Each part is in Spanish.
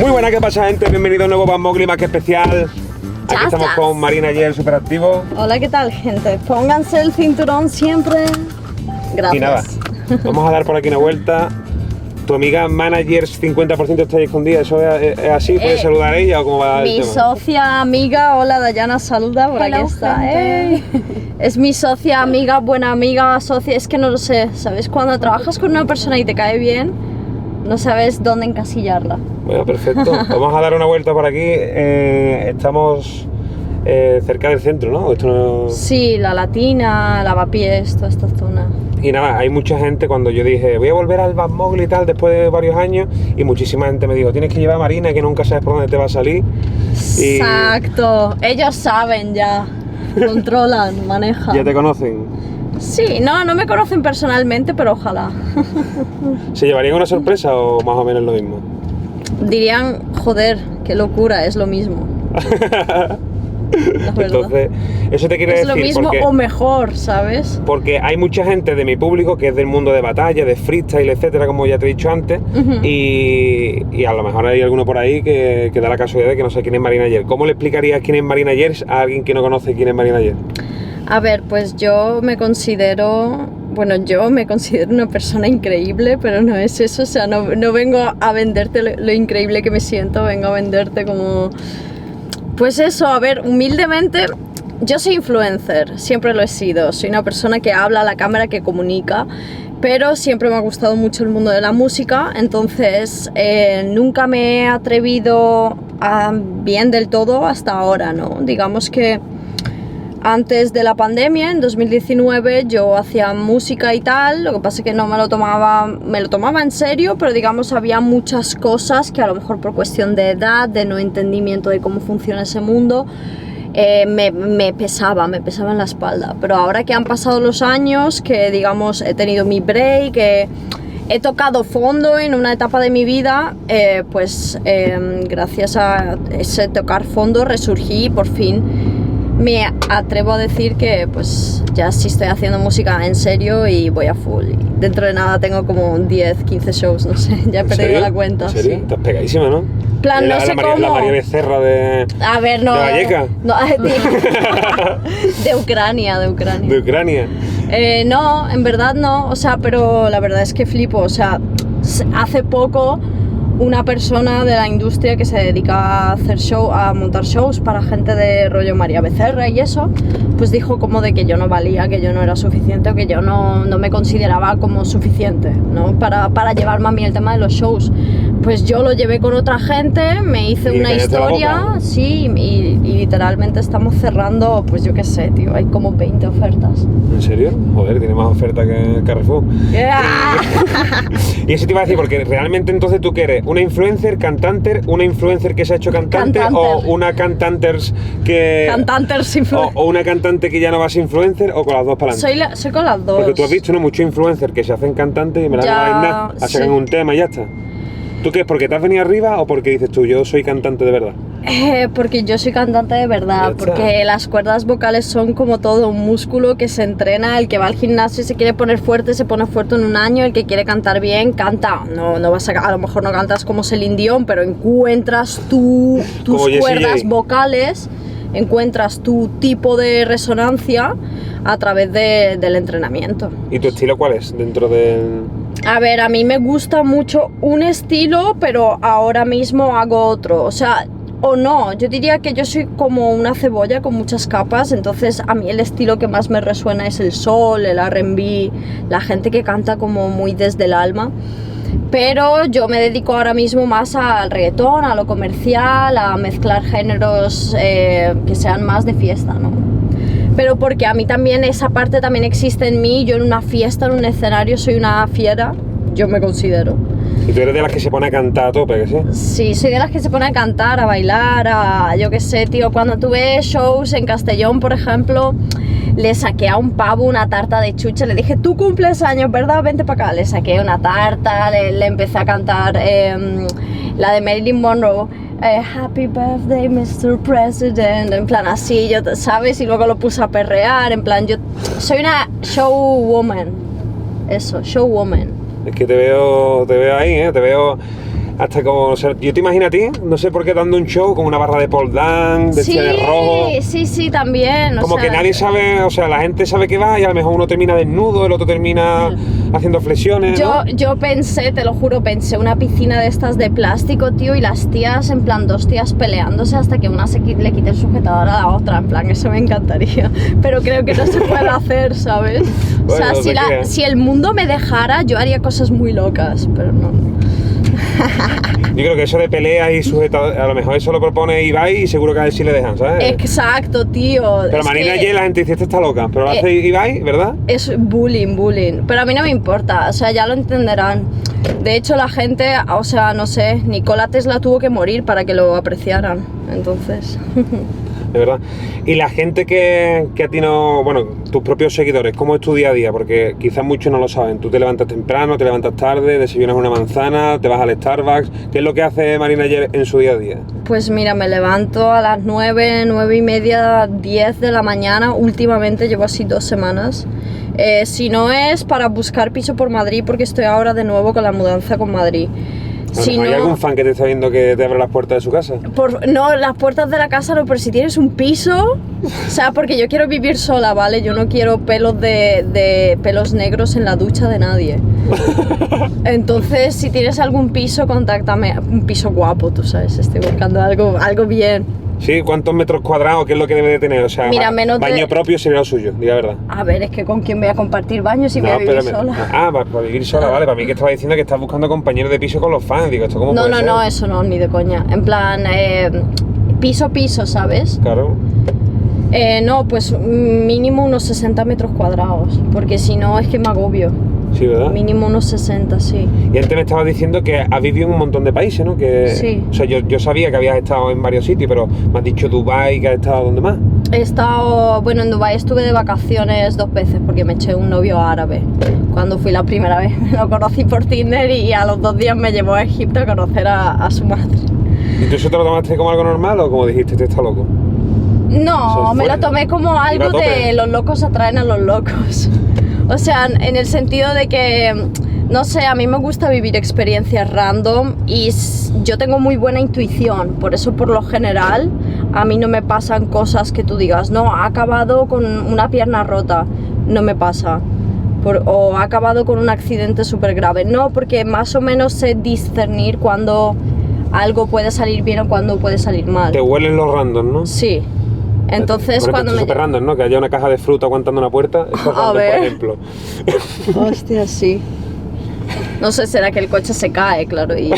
Muy buena, ¿qué pasa, gente? Bienvenido a un nuevo Van Mowgli más que especial. Aquí estamos con Marina Ayer, súper activo. Hola, ¿qué tal, gente? Pónganse el cinturón siempre. Gracias. Y nada, vamos a dar por aquí una vuelta. Tu amiga Managers 50% está ahí escondida, ¿eso es así? ¿Puedes saludar a ella o cómo va el Mi tema? socia, amiga, hola Dayana, saluda, por aquí está. ¡Ey! Es mi socia, amiga, buena amiga, socia, es que no lo sé, ¿sabes? Cuando trabajas con una persona y te cae bien, no sabes dónde encasillarla. Bueno, perfecto. Vamos a dar una vuelta por aquí. Estamos cerca del centro, ¿no? Esto no... Sí, la Latina, Lavapiés, toda esta zona. Y nada, hay mucha gente, cuando yo dije voy a volver al Van Mowgli y tal después de varios años, y muchísima gente me dijo tienes que llevar a Marina, que nunca sabes por dónde te va a salir. Y Exacto, ellos saben ya, controlan, manejan. ya te conocen. Sí, no me conocen personalmente, pero ojalá. ¿Se llevarían una sorpresa o más o menos lo mismo? Dirían, joder, qué locura, es lo mismo. La verdad. Entonces, eso te quiere Es decir lo mismo porque, o mejor, ¿sabes? porque hay mucha gente de mi público que es del mundo de batalla, de freestyle, etcétera, como ya te he dicho antes, y a lo mejor hay alguno por ahí que da la casualidad de que no sé quién es Marina Ayer. ¿Cómo le explicarías quién es Marina Ayer a alguien que no conoce quién es Marina Ayer? A ver, pues yo me considero una persona increíble, pero no es eso, o sea, no vengo a venderte lo increíble que me siento, vengo a venderte como... Pues eso, a ver, humildemente, yo soy influencer, siempre lo he sido, soy una persona que habla a la cámara, que comunica, pero siempre me ha gustado mucho el mundo de la música, entonces nunca me he atrevido a bien del todo hasta ahora, ¿no? Digamos que antes de la pandemia, en 2019, yo hacía música y tal, lo que pasa es que no me lo tomaba en serio, pero digamos había muchas cosas que a lo mejor por cuestión de edad, de no entendimiento de cómo funciona ese mundo, me pesaba en la espalda. Pero ahora que han pasado los años, que digamos he tenido mi break, he tocado fondo en una etapa de mi vida, gracias a ese tocar fondo resurgí y por fin me atrevo a decir que pues ya sí estoy haciendo música en serio y voy a full. Y dentro de nada tengo como 10, 15 shows, no sé, ya he perdido la cuenta. ¿En serio? Sí. Estás pegadísima, ¿no? Plan, no sé cómo. La María Becerra de... A ver, no. ¿De Valleca? No, de Ucrania, de Ucrania. De Ucrania. No, en verdad no, o sea, pero la verdad es que flipo, o sea, hace poco una persona de la industria que se dedica a montar shows para gente de rollo María Becerra y eso, pues dijo como de que yo no valía, que yo no era suficiente o que yo no me consideraba como suficiente, ¿no? Para llevarme a mí el tema de los shows. Pues yo lo llevé con otra gente, me hice una historia, sí, y literalmente estamos cerrando, pues yo qué sé, tío, hay como 20 ofertas. ¿En serio? Joder, tiene más oferta que Carrefour. Yeah. Y eso te iba a decir, porque realmente entonces tú que eres una influencer que se ha hecho cantante o una cantanters que... Cantanters influencer. O una cantante que ya no va a ser influencer o con las dos para adelante. Soy con las dos. Porque tú has visto, ¿no? Muchos influencers que se hacen cantantes y me la no hay nada, sacan un tema y ya está. ¿Tú qué es? ¿Porque te has venido arriba o porque dices tú, yo soy cantante de verdad? Porque yo soy cantante de verdad, porque las cuerdas vocales son como todo un músculo que se entrena, el que va al gimnasio y se quiere poner fuerte, se pone fuerte en un año, el que quiere cantar bien, canta, no vas a lo mejor no cantas como Celine Dion, pero encuentras tus cuerdas vocales, encuentras tu tipo de resonancia a través del entrenamiento. ¿Y tu estilo cuál es dentro del...? A ver, a mí me gusta mucho un estilo, pero ahora mismo hago otro, o sea, o no, yo diría que yo soy como una cebolla con muchas capas, entonces a mí el estilo que más me resuena es el soul, el R&B, la gente que canta como muy desde el alma, pero yo me dedico ahora mismo más al reggaetón, a lo comercial, a mezclar géneros que sean más de fiesta, ¿no? Pero porque a mí también esa parte también existe en mí, yo en una fiesta, en un escenario soy una fiera, yo me considero. ¿Y tú eres de las que se pone a cantar a tope, que sí? Sí, soy de las que se pone a cantar, a bailar, yo qué sé, tío, cuando tuve shows en Castellón, por ejemplo, le saqué a un pavo una tarta de chuche, le dije, tú cumples años, ¿verdad? Vente para acá, le saqué una tarta, le empecé a cantar la de Marilyn Monroe, Happy Birthday, Mr. President, en plan así, ¿sabes? Y luego lo puse a perrear, en plan, yo soy una showwoman, eso, showwoman. Es que te veo ahí, te veo hasta como, o sea, yo te imagino a ti, no sé por qué, dando un show con una barra de pole dance, Sí, de rojo. sí, también. Como o sea, que nadie sabe, o sea, la gente sabe que va y a lo mejor uno termina desnudo, el otro termina haciendo flexiones, ¿no? Yo pensé, te lo juro, pensé una piscina de estas de plástico, tío, y las tías, en plan, dos tías peleándose hasta que una le quite el sujetador a la otra, en plan, eso me encantaría. Pero creo que no se puede hacer, ¿sabes? O sea, Bueno, si el mundo me dejara, yo haría cosas muy locas, pero no. Yo creo que eso de peleas y sujetador, a lo mejor eso lo propone Ibai y seguro que a él sí le dejan, ¿sabes? Exacto, tío. Pero es Marina que ayer la gente dice, esta está loca, pero lo hace Ibai, ¿verdad? es bullying. Pero a mí no me importa, o sea, ya lo entenderán. De hecho, la gente, o sea, no sé, Nikola Tesla tuvo que morir para que lo apreciaran, entonces... De verdad. Y la gente que a ti no... Bueno, tus propios seguidores, ¿cómo es tu día a día? Porque quizás muchos no lo saben. Tú te levantas temprano, te levantas tarde, desayunas una manzana, te vas al Starbucks. ¿Qué es lo que hace Marina ayer en su día a día? Pues mira, me levanto a las 9:30, 10 de la mañana. Últimamente llevo así 2 semanas. Si no es para buscar piso por Madrid, porque estoy ahora de nuevo con la mudanza con Madrid. Si ¿Hay no, algún fan que te está viendo que te abre las puertas de su casa? no, las puertas de la casa no, pero si tienes un piso, o sea, porque yo quiero vivir sola, ¿vale? Yo no quiero pelos de pelos negros en la ducha de nadie. Entonces, si tienes algún piso, contáctame. Un piso guapo, tú sabes, estoy buscando algo bien. Sí, ¿cuántos metros cuadrados? ¿Qué es lo que debe de tener? O sea, Mira, menos de- baño propio sería lo suyo, diga la verdad. A ver, es que con quién voy a compartir baño si voy a vivir sola. para vivir sola, vale. Para mí que estaba diciendo que estás buscando compañeros de piso con los fans. Digo, ¿esto cómo No, puede ser? no, eso no, ni de coña. En plan, piso, ¿sabes? Claro. No, pues mínimo unos 60 metros cuadrados, porque si no es que me agobio. Sí, ¿verdad? Mínimo unos 60, sí. Y antes me estabas diciendo que has vivido en un montón de países, ¿no? Que, Sí. O sea, yo sabía que habías estado en varios sitios, pero me has dicho Dubái, que has estado ¿dónde más? He estado, bueno, en Dubái estuve de vacaciones 2 veces porque me eché un novio árabe. Cuando fui la primera vez lo conocí por Tinder y a los 2 días me llevó a Egipto a conocer a su madre. ¿Y tú eso te lo tomaste como algo normal o como dijiste, este está loco? No, Eso me fue- lo tomé como iba a algo tope. de los locos atraen a los locos. O sea, en el sentido de que, no sé, a mí me gusta vivir experiencias random y yo tengo muy buena intuición, por eso por lo general a mí no me pasan cosas que tú digas, no, ha acabado con una pierna rota, no me pasa. O ha acabado con un accidente súper grave. No, porque más o menos sé discernir cuando algo puede salir bien o cuando puede salir mal. Te huelen los random, ¿no? Sí. Entonces, Por ejemplo, cuando esto es me... súper random, ¿no? Que haya una caja de fruta aguantando una puerta, eso es A random, ver. por ejemplo. Hostia, sí. No sé, será que el coche se cae, claro, y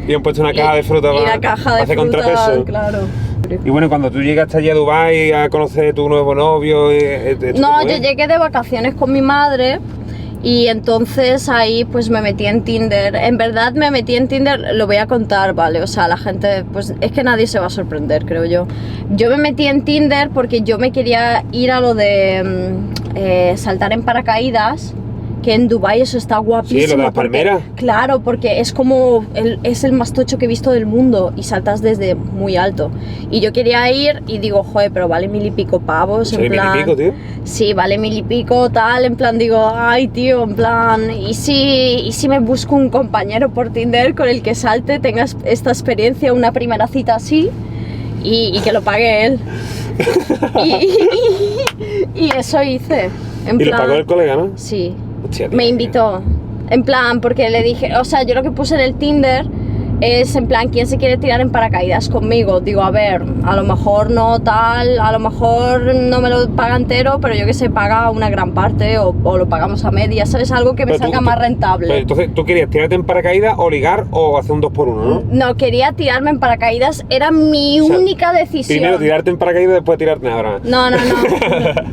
Y han puesto una caja de fruta y para la caja de hacer fruta, contrapeso. claro. Y bueno, cuando tú llegaste allí a Dubái a conocer tu nuevo novio... No, yo llegué de vacaciones con mi madre y entonces ahí pues me metí en Tinder. En verdad me metí en Tinder, lo voy a contar, ¿vale? O sea, la gente, pues es que nadie se va a sorprender, creo yo. Yo me metí en Tinder porque yo me quería ir a lo de saltar en paracaídas, que en Dubái eso está guapísimo. Sí, lo de las porque- palmeras. Claro, porque es como, es el más tocho que he visto del mundo y saltas desde muy alto. Y yo quería ir y digo, joder, pero vale 1000 y pico pavos, Sí, en 1000 y plan... pico, tío. Sí, vale 1000 y pico, tal, en plan digo, ay tío, en plan, ¿y si me busco un compañero por Tinder con el que salte, tengas esta experiencia, una primera cita así, y que lo pague él? y eso hice. En Y lo plan, pagó el colega, ¿no? Sí, Hostia, tío. me invitó. En plan, porque le dije, o sea, yo lo que puse en el Tinder es en plan, ¿quién se quiere tirar en paracaídas conmigo? Digo, a ver, a lo mejor no tal, a lo mejor no me lo paga entero, pero yo que sé, paga una gran parte o lo pagamos a media, ¿sabes? Algo que me Pero tú- salga más rentable. Pero entonces, ¿tú querías tirarte en paracaídas o ligar o hacer un 2x1, no? No, quería tirarme en paracaídas, era mi O sea, única decisión. Primero tirarte en paracaídas, después tirarte en ahora. No.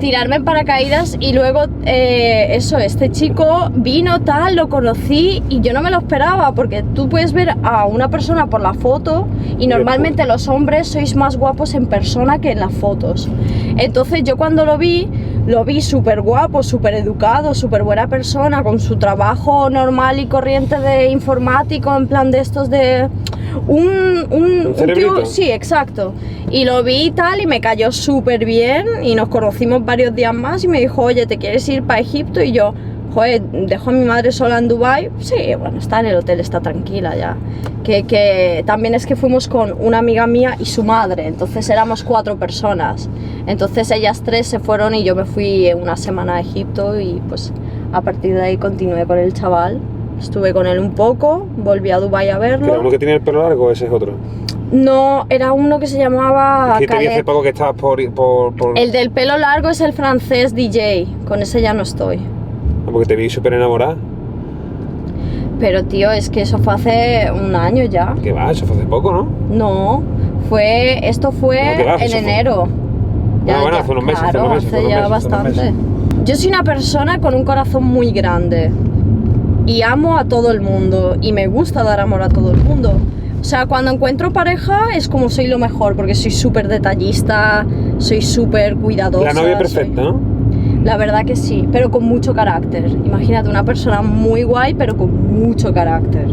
Tirarme en paracaídas y luego este chico vino tal, lo conocí y yo no me lo esperaba porque tú puedes ver a una persona por la foto y normalmente los hombres sois más guapos en persona que en las fotos. Entonces yo cuando lo vi súper guapo, súper educado, súper buena persona, con su trabajo normal y corriente de informático, en plan de estos de... Un cerebrito. tío, sí, exacto. Y lo vi y tal y me cayó súper bien y nos conocimos varios días más y me dijo, oye, ¿te quieres ir para Egipto? Y yo, joder, dejo a mi madre sola en Dubái, sí, bueno, está en el hotel, está tranquila ya. Que también es que fuimos con una amiga mía y su madre, entonces éramos 4 personas. Entonces ellas 3 se fueron y yo me fui una semana a Egipto y pues a partir de ahí continué con el chaval. Estuve con él un poco, volví a Dubái a verlo. ¿Era uno que tiene el pelo largo o ese es otro? No, era uno que se llamaba Es que te vi hace Khaled. poco que estabas por... El del pelo largo es el francés DJ, con ese ya no estoy. Porque te vi súper enamorada. Pero tío, es que eso fue hace un año ya. ¿Qué va? Eso fue hace poco, ¿no? No, esto fue No, ¿qué va? en Eso fue- enero. Bueno, hace unos meses, claro, hace unos meses, hace ya bastante. Yo soy una persona con un corazón muy grande y amo a todo el mundo y me gusta dar amor a todo el mundo. O sea, cuando encuentro pareja es como soy lo mejor porque soy súper detallista, soy súper cuidadosa. La novia perfecta, ¿no? La verdad que sí, pero con mucho carácter. Imagínate, una persona muy guay, pero con mucho carácter.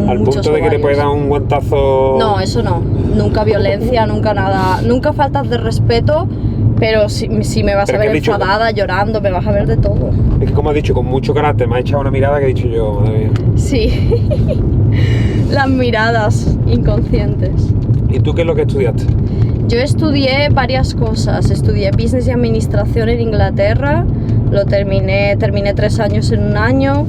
Al Muchos punto de que te ovarios. puede dar un guantazo... No, eso no. Nunca violencia, nunca nada. Nunca faltas de respeto, pero si me vas Pero a es que ver has dicho- enfadada, llorando, me vas a ver de todo. Es que como has dicho, con mucho carácter, me ha echado una mirada que he dicho yo, madre mía. Sí. Las miradas inconscientes. ¿Y tú qué es lo que estudiaste? Yo estudié varias cosas. Estudié Business y Administración en Inglaterra. Terminé 3 años en un año.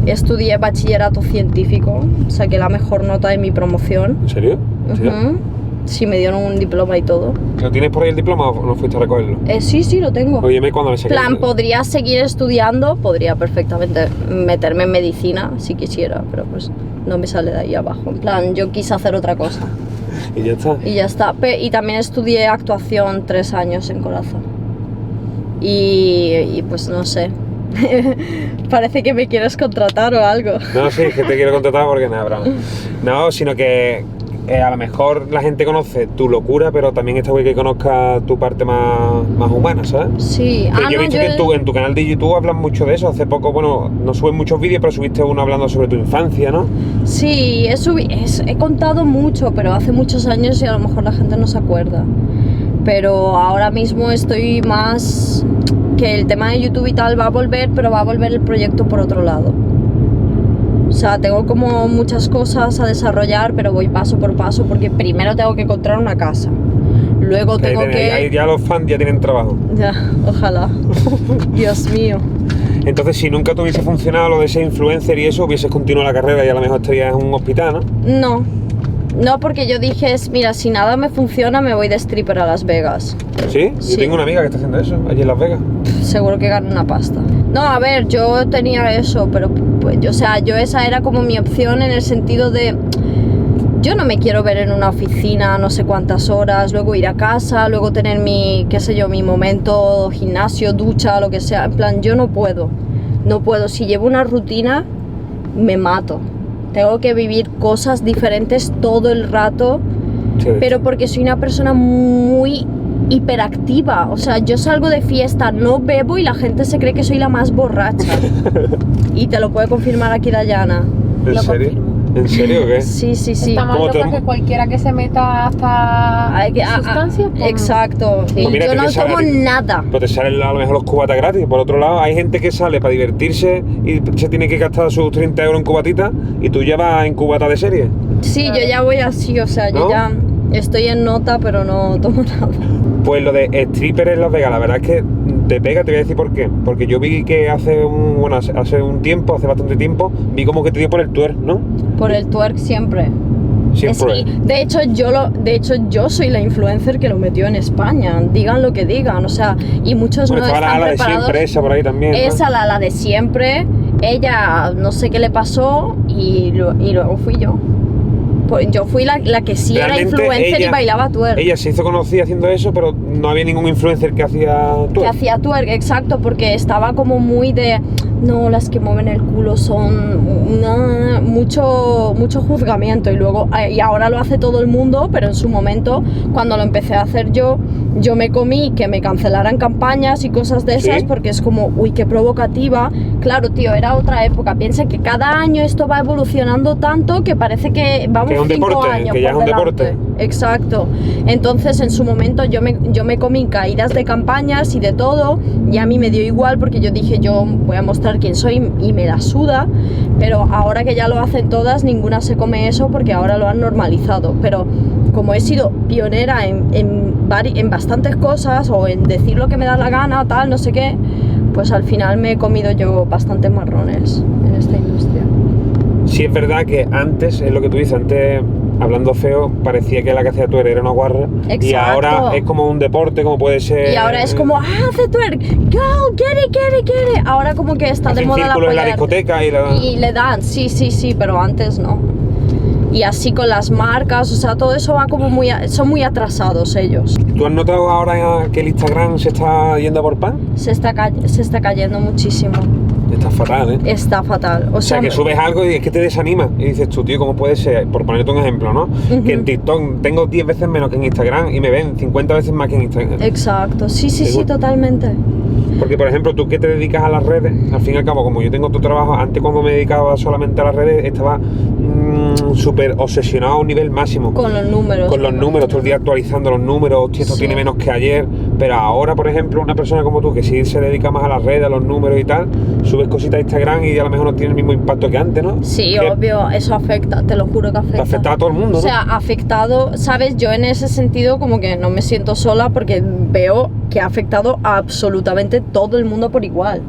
Estudié Bachillerato Científico. Saqué la mejor nota de mi promoción. ¿En serio? ¿En serio? Ujú. Sí, me dieron un diploma y todo. ¿Lo tienes por ahí el diploma o no fuiste a recogerlo? Sí, lo tengo. Óyeme cuando me saqué. Plan, podría seguir estudiando, podría perfectamente meterme en medicina si quisiera, pero pues no me sale de ahí abajo. En plan, yo quise hacer otra cosa Y ya está. y ya está. Y también estudié actuación 3 años en Corazón. Y pues no sé. Parece que me quieres contratar o algo. No, sí, es que te quiero contratar porque nada, broma. No, sino que a lo mejor la gente conoce tu locura, pero también está bien que conozca tu parte más humana, ¿sabes? Sí, Que yo he visto que en tu canal de YouTube hablas mucho de eso. Hace poco, bueno, no subes muchos vídeos, pero subiste uno hablando sobre tu infancia, ¿no? Sí, he contado mucho, pero hace muchos años y a lo mejor la gente no se acuerda. Pero ahora mismo estoy más... que el tema de YouTube y tal va a volver, pero va a volver el proyecto por otro lado. O sea, tengo como muchas cosas a desarrollar, pero voy paso por paso porque primero tengo que encontrar una casa. Luego tengo Ahí que... ya los fans ya tienen trabajo. Ya, ojalá. Dios mío. Entonces, si nunca te hubiese funcionado lo de ser influencer y eso, hubieses continuado la carrera y a lo mejor estarías en un hospital, ¿no? No, porque yo dije, mira, si nada me funciona, me voy de stripper a Las Vegas. ¿Sí? Sí. Yo tengo una amiga que está haciendo eso, allí en Las Vegas. Seguro que gano una pasta. No, a ver, yo tenía eso, pero pues, o sea, yo esa era como mi opción en el sentido de... Yo no me quiero ver en una oficina no sé cuántas horas, luego ir a casa, luego tener mi, qué sé yo, mi momento, gimnasio, ducha, lo que sea. En plan, yo no puedo. No puedo. Si llevo una rutina, me mato. Tengo que vivir cosas diferentes todo el rato, Sí. pero porque soy una persona muy hiperactiva. O sea, yo salgo de fiesta, no bebo y la gente se cree que soy la más borracha. Y te lo puede confirmar aquí Dayana. ¿En Lo serio? confirmo. ¿En serio o qué? Sí. Está más ¿Cómo te- loca que cualquiera que se meta hasta Hay que- sustancias. pues, Exacto. Y Pues mira, yo que no te sale tomo a ti. nada. Pues te salen a lo mejor los cubatas gratis. Por otro lado, hay gente que sale para divertirse y se tiene que gastar sus 30 euros en cubatitas y tú llevas en cubata de serie. Sí, yo ya voy así, o sea, yo ¿No? ya estoy en nota, pero no tomo nada. Pues lo de stripper en Las Vegas, la verdad es que te pega, te voy a decir por qué. Porque yo vi que hace un tiempo, hace bastante tiempo, vi como que te dio por el twerk, ¿no? Por el twerk siempre. Siempre. De hecho, yo soy la influencer que lo metió en España. Digan lo que digan, o sea, y muchos Bueno, no estaba están la de preparados. siempre, esa por ahí también, ¿no? Esa, la de siempre. Ella, no sé qué le pasó y luego fui yo. Pues yo fui la que sí era Realmente influencer y bailaba twerk. Ella se hizo conocida haciendo eso, pero no había ningún influencer que hacía Que twerk. hacía twerk, exacto, porque estaba como muy de no, las que mueven el culo son mucho juzgamiento y luego y ahora lo hace todo el mundo, pero en su momento cuando lo empecé a hacer yo me comí que me cancelaran campañas y cosas de esas ¿Sí? porque es como, uy, qué provocativa. Claro, tío, era otra época. Piensa que cada año esto va evolucionando tanto que parece que vamos Que es un 5 deporte, años que ya por es un delante. deporte. Exacto. Entonces en su momento yo me comí caídas de campañas y de todo y a mí me dio igual porque yo dije yo voy a mostrar mostrar quién soy y me la suda, pero ahora que ya lo hacen todas, ninguna se come eso porque ahora lo han normalizado. Pero como he sido pionera en bastantes cosas o en decir lo que me da la gana, tal, no sé qué, pues al final me he comido yo bastantes marrones en esta industria. Sí, es verdad que antes, es lo que tú dices, antes, hablando feo, parecía que la que hacía twerk era una guarra. Exacto. Y ahora es como un deporte, como puede ser... Y ahora es como, hace twerk, go, get it. Ahora como que está de hacen moda la círculos en la polla. discoteca Y le dan, sí, pero antes no. Y así con las marcas, o sea, todo eso va como son muy atrasados ellos. ¿Tú has notado ahora que el Instagram se está yendo a por pan? Se está cayendo muchísimo. Está fatal, ¿eh? Está fatal. O sea, que subes algo y es que te desanima. Y dices tú, tío, ¿cómo puede ser? Por ponerte un ejemplo, ¿no? Que en TikTok tengo 10 veces menos que en Instagram y me ven 50 veces más que en Instagram. Exacto, sí, totalmente. Porque, por ejemplo, tú que te dedicas a las redes, al fin y al cabo, como yo tengo tu trabajo, antes cuando me dedicaba solamente a las redes, estaba súper obsesionado a un nivel máximo. Con los números. Con los números, todo el día actualizando los números, hostia, esto Sí. tiene menos que ayer. Pero ahora, por ejemplo, una persona como tú, que sí se dedica más a las redes, a los números y tal, subes cositas a Instagram y a lo mejor no tiene el mismo impacto que antes, ¿no? Sí, Que obvio, eso afecta, te lo juro que afecta. te afecta a todo el mundo, ¿no? O sea, afectado, ¿sabes? Yo en ese sentido como que no me siento sola porque veo que ha afectado a absolutamente todo el mundo por igual.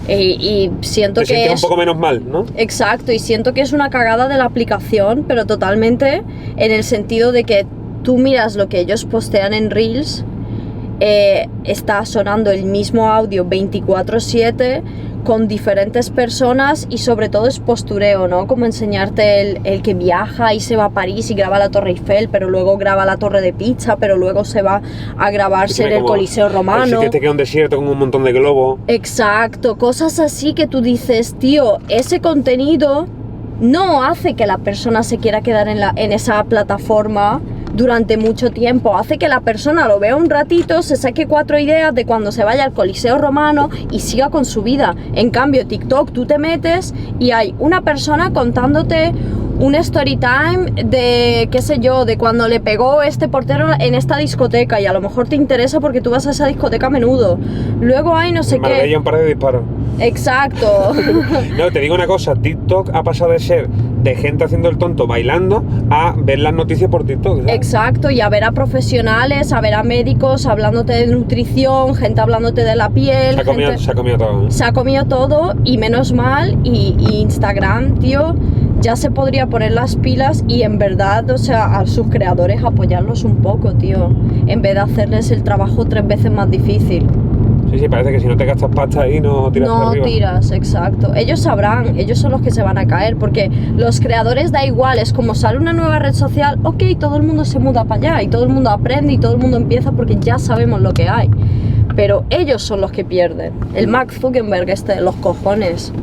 Y siento te que sientes es... un poco menos mal, ¿no? Exacto, y siento que es una cagada de la aplicación, pero totalmente en el sentido de que tú miras lo que ellos postean en Reels, está sonando el mismo audio 24/7 con diferentes personas y sobre todo es postureo, ¿no? Como enseñarte el que viaja y se va a París y graba la Torre Eiffel, pero luego graba la Torre de Pizza, pero luego se va a grabarse en el Coliseo Romano. El sitio este que es un desierto con un montón de globos. Exacto, cosas así que tú dices, tío, ese contenido no hace que la persona se quiera quedar en esa plataforma durante mucho tiempo, hace que la persona lo vea un ratito, se saque 4 ideas de cuando se vaya al Coliseo Romano y siga con su vida. En cambio, TikTok, tú te metes y hay una persona contándote un story time de, qué sé yo, de cuando le pegó este portero en esta discoteca y a lo mejor te interesa porque tú vas a esa discoteca a menudo. Luego hay no sé En qué. Marbella un par de disparos. Exacto. No, te digo una cosa, TikTok ha pasado de ser de gente haciendo el tonto bailando a ver las noticias por TikTok, ¿sabes? Exacto, y a ver a profesionales, a ver a médicos hablándote de nutrición, gente hablándote de la piel. Se ha comido todo, ¿eh? Se ha comido todo y menos mal, y Instagram, tío, ya se podría poner las pilas y en verdad, o sea, a sus creadores apoyarlos un poco, tío, en vez de hacerles el trabajo 3 veces más difícil. Sí, parece que si no te gastas pasta ahí no tiras para arriba. No tiras, exacto. Ellos sabrán, ellos son los que se van a caer, porque los creadores da igual, es como sale una nueva red social, ok, todo el mundo se muda para allá y todo el mundo aprende y todo el mundo empieza porque ya sabemos lo que hay. Pero ellos son los que pierden. El Mark Zuckerberg de los cojones.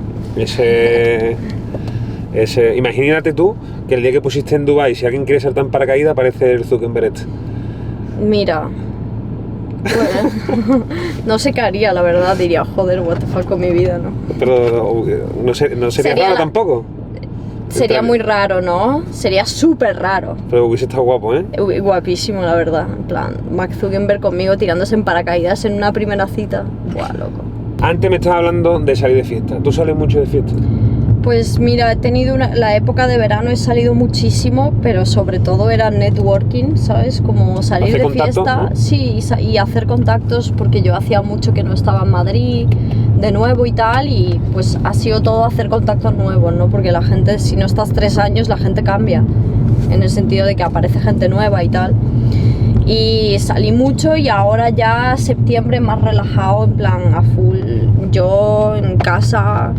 Imagínate tú que el día que pusiste en Dubai, si alguien quiere saltar en paracaídas, aparece el Zuckerberg. Mira, bueno, no sé qué haría, la verdad, diría, joder, what the fuck con mi vida, ¿no? Pero no sería raro tampoco. Sería muy raro, ¿no? Sería súper raro. Pero hubiese estado guapo, ¿eh? Guapísimo, la verdad. En plan, Mark Zuckerberg conmigo tirándose en paracaídas en una primera cita. Buah, loco. Antes me estabas hablando de salir de fiesta. ¿Tú sales mucho de fiesta? Pues mira, he tenido la época de verano, he salido muchísimo, pero sobre todo era networking, ¿sabes? Como salir de fiesta, ¿no? Sí, y hacer contactos, porque yo hacía mucho que no estaba en Madrid de nuevo y tal, y pues ha sido todo hacer contactos nuevos, ¿no? Porque la gente, si no estás 3 años, la gente cambia, en el sentido de que aparece gente nueva y tal. Y salí mucho y ahora ya septiembre más relajado, en plan a full, yo en casa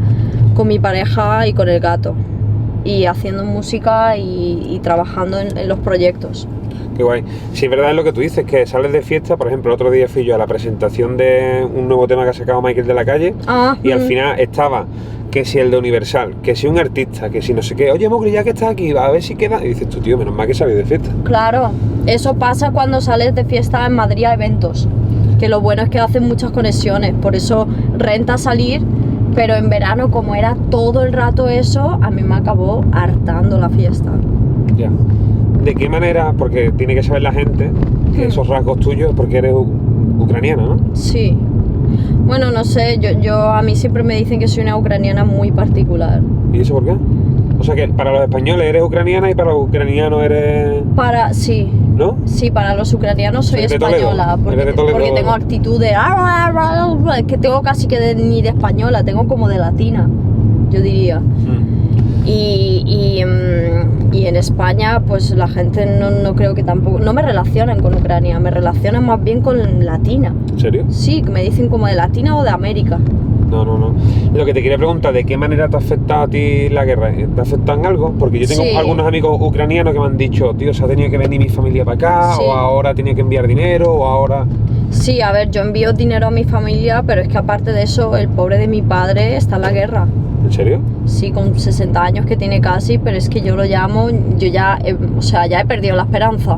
con mi pareja y con el gato, y haciendo música y trabajando en los proyectos. Qué guay. Sí, es verdad lo que tú dices, que sales de fiesta. Por ejemplo, el otro día fui yo a la presentación de un nuevo tema que ha sacado Michael de la Calle, y al final estaba que si el de Universal, que si un artista, que si no sé qué. Oye, Mowgli, ya que estás aquí, a ver si queda. Y dices tú, tío, menos mal que salí de fiesta. Claro, eso pasa cuando sales de fiesta en Madrid a eventos, que lo bueno es que hacen muchas conexiones, por eso renta salir. Pero en verano, como era todo el rato eso, a mí me acabó hartando la fiesta. Ya. ¿De qué manera? Porque tiene que saber la gente que esos rasgos tuyos, porque eres ucraniana, ¿no? Sí. Bueno, no sé, a mí siempre me dicen que soy una ucraniana muy particular. ¿Y eso por qué? O sea que para los españoles eres ucaniana y para los ucranianos eres... Sí. ¿No? Sí, para los ucranianos soy Eres de Toledo. española, Eres de Toledo. porque tengo actitud de... que tengo casi que ni de española, tengo como de latina, yo diría. Y en España, pues la gente no creo que tampoco... No me relacionan con Ucrania, me relacionan más bien con latina. ¿En serio? Sí, que me dicen como de latina o de América. No. Lo que te quería preguntar, ¿de qué manera te afecta a ti la guerra? ¿Te afecta en algo? Porque yo tengo Sí. algunos amigos ucranianos que me han dicho, tío, se ha tenido que venir mi familia para acá, Sí. o ahora tenía que enviar dinero, o ahora... Sí, a ver, yo envío dinero a mi familia, pero es que aparte de eso, el pobre de mi padre está en la guerra. ¿En serio? Sí, con 60 años que tiene casi, pero es que yo lo llamo, ya he perdido la esperanza.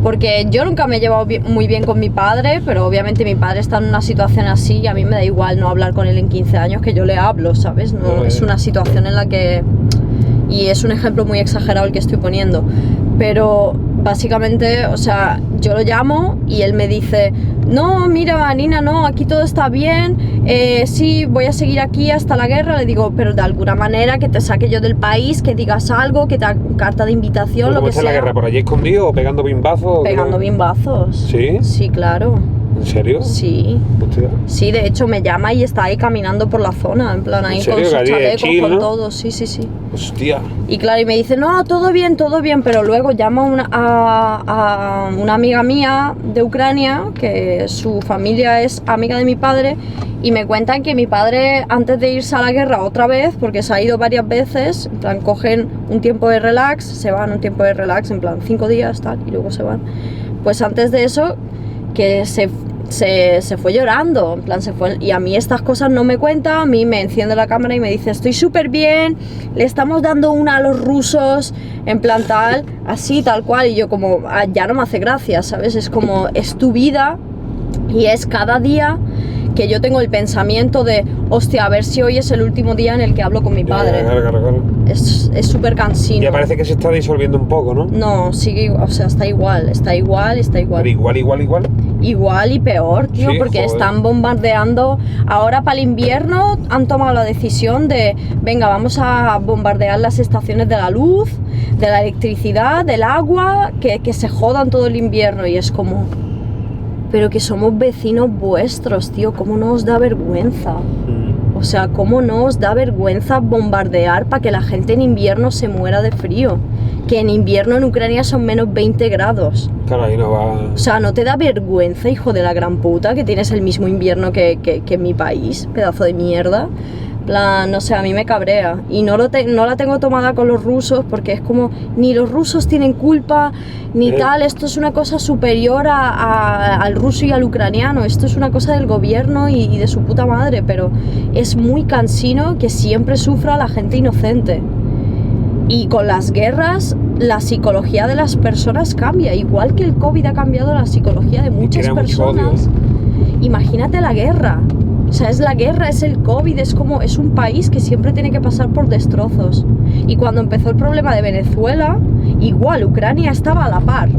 Porque yo nunca me he llevado muy bien con mi padre, pero obviamente mi padre está en una situación así y a mí me da igual no hablar con él en 15 años que yo le hablo, ¿sabes? No, es una situación en la que... Y es un ejemplo muy exagerado el que estoy poniendo. Pero básicamente, o sea, yo lo llamo y él me dice, no, mira, Nina, no, aquí todo está bien, sí, voy a seguir aquí hasta la guerra. Le digo, pero de alguna manera que te saque yo del país, que digas algo, que te haga carta de invitación, lo ¿Cómo que está sea. la guerra? ¿Por allí escondido o pegando bimbazos? Pegando bimbazos. ¿Sí? Sí, claro. ¿En serio? Sí. Hostia. Sí, de hecho me llama y está ahí caminando por la zona, en plan ahí ¿En serio? con sus Que allí es chalecos, chill, con ¿no? todo, sí. Hostia. Y claro, y me dice, no, todo bien, pero luego llama a una amiga mía de Ucrania, que su familia es amiga de mi padre, y me cuentan que mi padre, antes de irse a la guerra otra vez, porque se ha ido varias veces, en plan, cogen un tiempo de relax, se van un tiempo de relax, en plan, 5 días, tal, y luego se van. Pues antes de eso, que se fue llorando, en plan se fue, y a mí estas cosas no me cuenta, a mí me enciende la cámara y me dice, estoy súper bien, le estamos dando una a los rusos, en plan tal, así, tal cual, y yo como, ya no me hace gracia, ¿sabes? Es como, es tu vida y es cada día que yo tengo el pensamiento de, hostia, a ver si hoy es el último día en el que hablo con mi padre. Claro. Es súper cansino. Ya parece que se está disolviendo un poco, ¿no? No, sigue, o sea, está igual. Pero igual. Igual y peor, tío, Sí, porque joder. están bombardeando. Ahora para el invierno han tomado la decisión de, venga, vamos a bombardear las estaciones de la luz, de la electricidad, del agua, que se jodan todo el invierno. Y es como, pero que somos vecinos vuestros, tío, ¿cómo no os da vergüenza? O sea, ¿cómo no os da vergüenza bombardear para que la gente en invierno se muera de frío? Que en invierno en Ucrania son menos 20 grados. Claro, ahí no va... O sea, ¿no te da vergüenza, hijo de la gran puta, que tienes el mismo invierno que en mi país? Pedazo de mierda. Plan, no sé, a mí me cabrea. Y no la tengo tomada con los rusos porque es como, ni los rusos tienen culpa, ni tal. Esto es una cosa superior al ruso y al ucraniano. Esto es una cosa del gobierno y de su puta madre. Pero es muy cansino que siempre sufra la gente inocente. Y con las guerras, la psicología de las personas cambia. Igual que el COVID ha cambiado la psicología de muchas crea mucho odio. personas. Imagínate la guerra. O sea, es la guerra, es el COVID, es un país que siempre tiene que pasar por destrozos. Y cuando empezó el problema de Venezuela, igual Ucrania estaba a la par.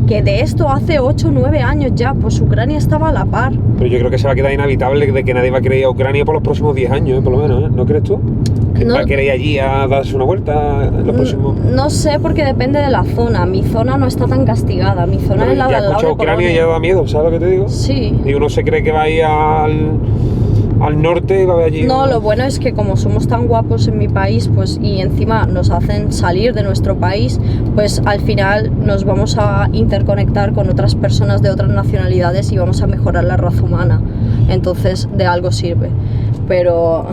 Que de esto hace 8 o 9 años ya, pues Ucrania estaba a la par. Pero yo creo que se va a quedar inevitable de que nadie va a querer ir a Ucrania por los próximos 10 años, por lo menos, ¿eh? ¿No crees tú? ¿Que No. va a querer ir allí a darse una vuelta en los próximos...? No sé, porque depende de la zona. Mi zona no está tan castigada. Mi zona Pero es la de ya al lado escucha de Ucrania Polonia. ya da miedo, ¿sabes lo que te digo? Sí. Y uno se cree que va a ir al norte y va a ver allí... No, lo bueno es que como somos tan guapos en mi país, pues y encima nos hacen salir de nuestro país, pues al final nos vamos a interconectar con otras personas de otras nacionalidades y vamos a mejorar la raza humana. Entonces, de algo sirve. Pero...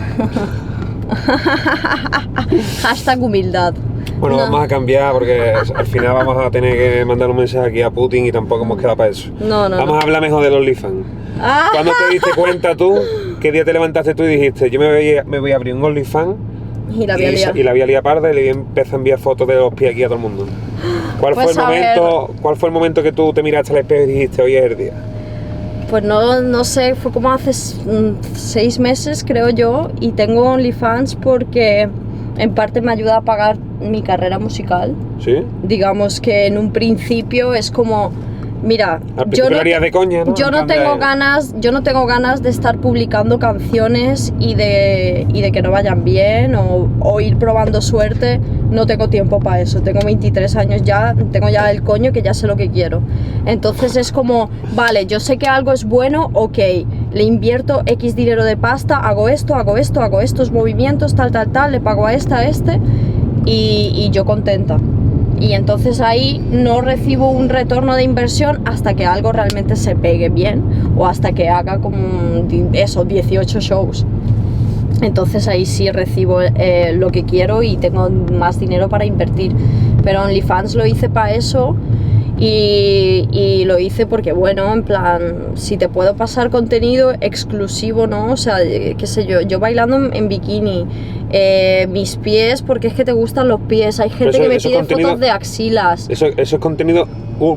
Hashtag humildad. Bueno, No. vamos a cambiar porque al final vamos a tener que mandar un mensaje aquí a Putin y tampoco hemos quedado para eso. No. Vamos a hablar mejor del OnlyFans. Ah. ¿Cuándo te diste cuenta tú? ¿Qué día te levantaste tú y dijiste, yo me voy a abrir un OnlyFans? Y la voy a liar. Y la voy a liar parda y le empecé a enviar fotos de los pies aquí a todo el mundo. ¿Cuál Pues fue el momento que tú te miraste al espejo y dijiste, hoy es el día? Pues no sé, fue como hace 6 meses creo yo, y tengo OnlyFans porque en parte me ayuda a pagar mi carrera musical. ¿Sí? Digamos que en un principio es como Mira, Al principio lo harías de coña, ¿no? yo En no plan tengo ganas de estar publicando canciones y de que no vayan bien o ir probando suerte. No tengo tiempo para eso. Tengo 23 años ya, tengo ya el coño que ya sé lo que quiero. Entonces es como, vale, yo sé que algo es bueno, ok, le invierto X dinero de pasta, hago esto, hago estos movimientos, tal, le pago a este y yo contenta. Y entonces ahí no recibo un retorno de inversión hasta que algo realmente se pegue bien o hasta que haga como eso, 18 shows. Entonces ahí sí recibo lo que quiero y tengo más dinero para invertir. Pero OnlyFans lo hice para eso y lo hice porque, bueno, en plan, si te puedo pasar contenido exclusivo, ¿no? O sea, qué sé yo bailando en bikini, mis pies, porque es que te gustan los pies. Hay gente que me pide fotos de axilas. Eso es contenido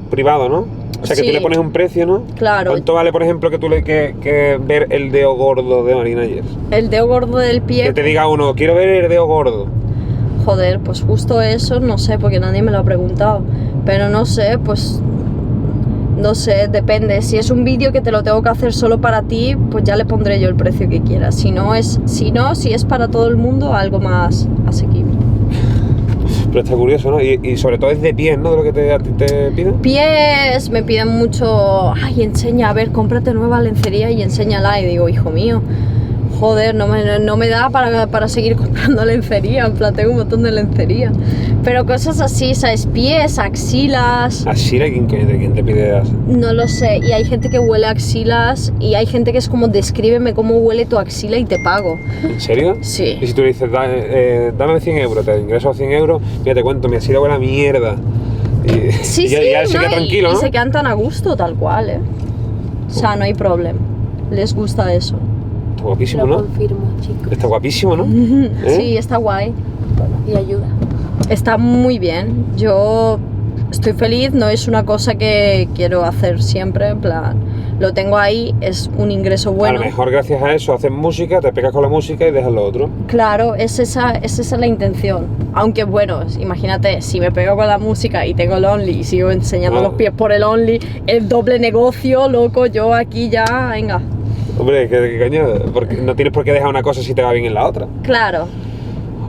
privado, ¿no? O sea, que Sí. tú le pones un precio, ¿no? Claro. ¿Cuánto vale, por ejemplo, que tú que ver el dedo gordo de Marina Ayer? El dedo gordo del pie. Que te diga uno, quiero ver el dedo gordo. Joder, pues justo eso, no sé, porque nadie me lo ha preguntado. Pero no sé, pues... No sé, depende. Si es un vídeo que te lo tengo que hacer solo para ti, pues ya le pondré yo el precio que quiera. Si es para todo el mundo, algo más asequible. Pero está curioso, ¿no? Y sobre todo es de pies, ¿no? De lo que a ti te piden. Pies, me piden mucho... Ay, enseña, a ver, cómprate nueva lencería y enséñala. Y digo, hijo mío, joder, no me da para seguir comprando lencería. En plan, tengo un montón de lencería. Pero cosas así, ¿sabes? Pies, axilas... Así, ¿quién te pide eso? No lo sé. Y hay gente que huele axilas y hay gente que es como, descríbeme cómo huele tu axila y te pago. ¿En serio? Sí. Y si tú le dices, dame 100 euros, te ingreso a 100 euros, mira, te cuento, mi axila huele a mierda. Y, Sí, y ya se ¿no? queda tranquilo, y ¿no? se quedan tan a gusto, tal cual, ¿eh? O sea, no hay problema. Les gusta eso. Está guapísimo, Lo ¿no? confirmo, chicos. Está guapísimo, ¿no? Sí, está guay. Y ayuda. Está muy bien. Yo estoy feliz, no es una cosa que quiero hacer siempre, en plan, lo tengo ahí, es un ingreso bueno. A lo mejor gracias a eso haces música, te pegas con la música y dejas lo otro. Claro, es esa la intención. Aunque bueno, imagínate, si me pego con la música y tengo el Only y sigo enseñando los pies por el Only, el doble negocio, loco, yo aquí ya, venga. Hombre, ¿qué coño? Porque no tienes por qué dejar una cosa si te va bien en la otra. Claro.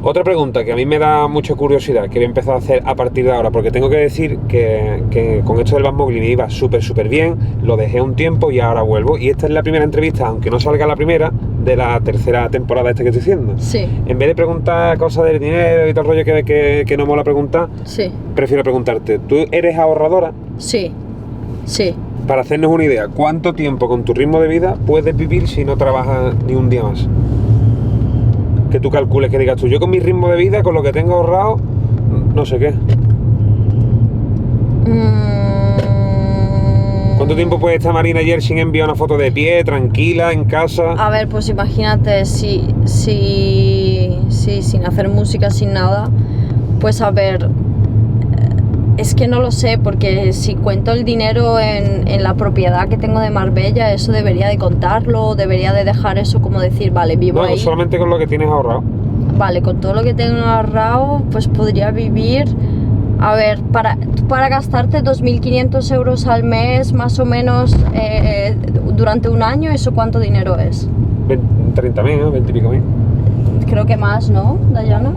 Otra pregunta que a mí me da mucha curiosidad, que voy a empezar a hacer a partir de ahora, porque tengo que decir que con esto del Bad Mowgli me iba súper bien, lo dejé un tiempo y ahora vuelvo. Y esta es la primera entrevista, aunque no salga la primera, de la tercera temporada esta que estoy haciendo. Sí, En vez de preguntar cosas del dinero y todo el rollo que no mola preguntar, sí, prefiero preguntarte, ¿tú eres ahorradora? sí, sí. Para hacernos una idea, ¿cuánto tiempo con tu ritmo de vida puedes vivir si no trabajas ni un día más? Que tú calcules, que digas tú, yo con mi ritmo de vida, con lo que tengo ahorrado, no sé qué. ¿Cuánto tiempo puede estar Marina Ayer sin enviar una foto de pie, tranquila, en casa? A ver, pues imagínate, sin hacer música, sin nada, pues a ver, es que no lo sé, porque si cuento el dinero en la propiedad que tengo de Marbella, eso debería de contarlo, debería de dejar eso como decir, vale, vivo No, ahí. solamente con lo que tienes ahorrado. Vale, con todo lo que tengo ahorrado, pues podría vivir, a ver, para gastarte 2.500 euros al mes, más o menos, durante un año, ¿eso cuánto dinero es? 30.000, ¿no? 20 y pico mil. Creo que más, ¿no, Dayana?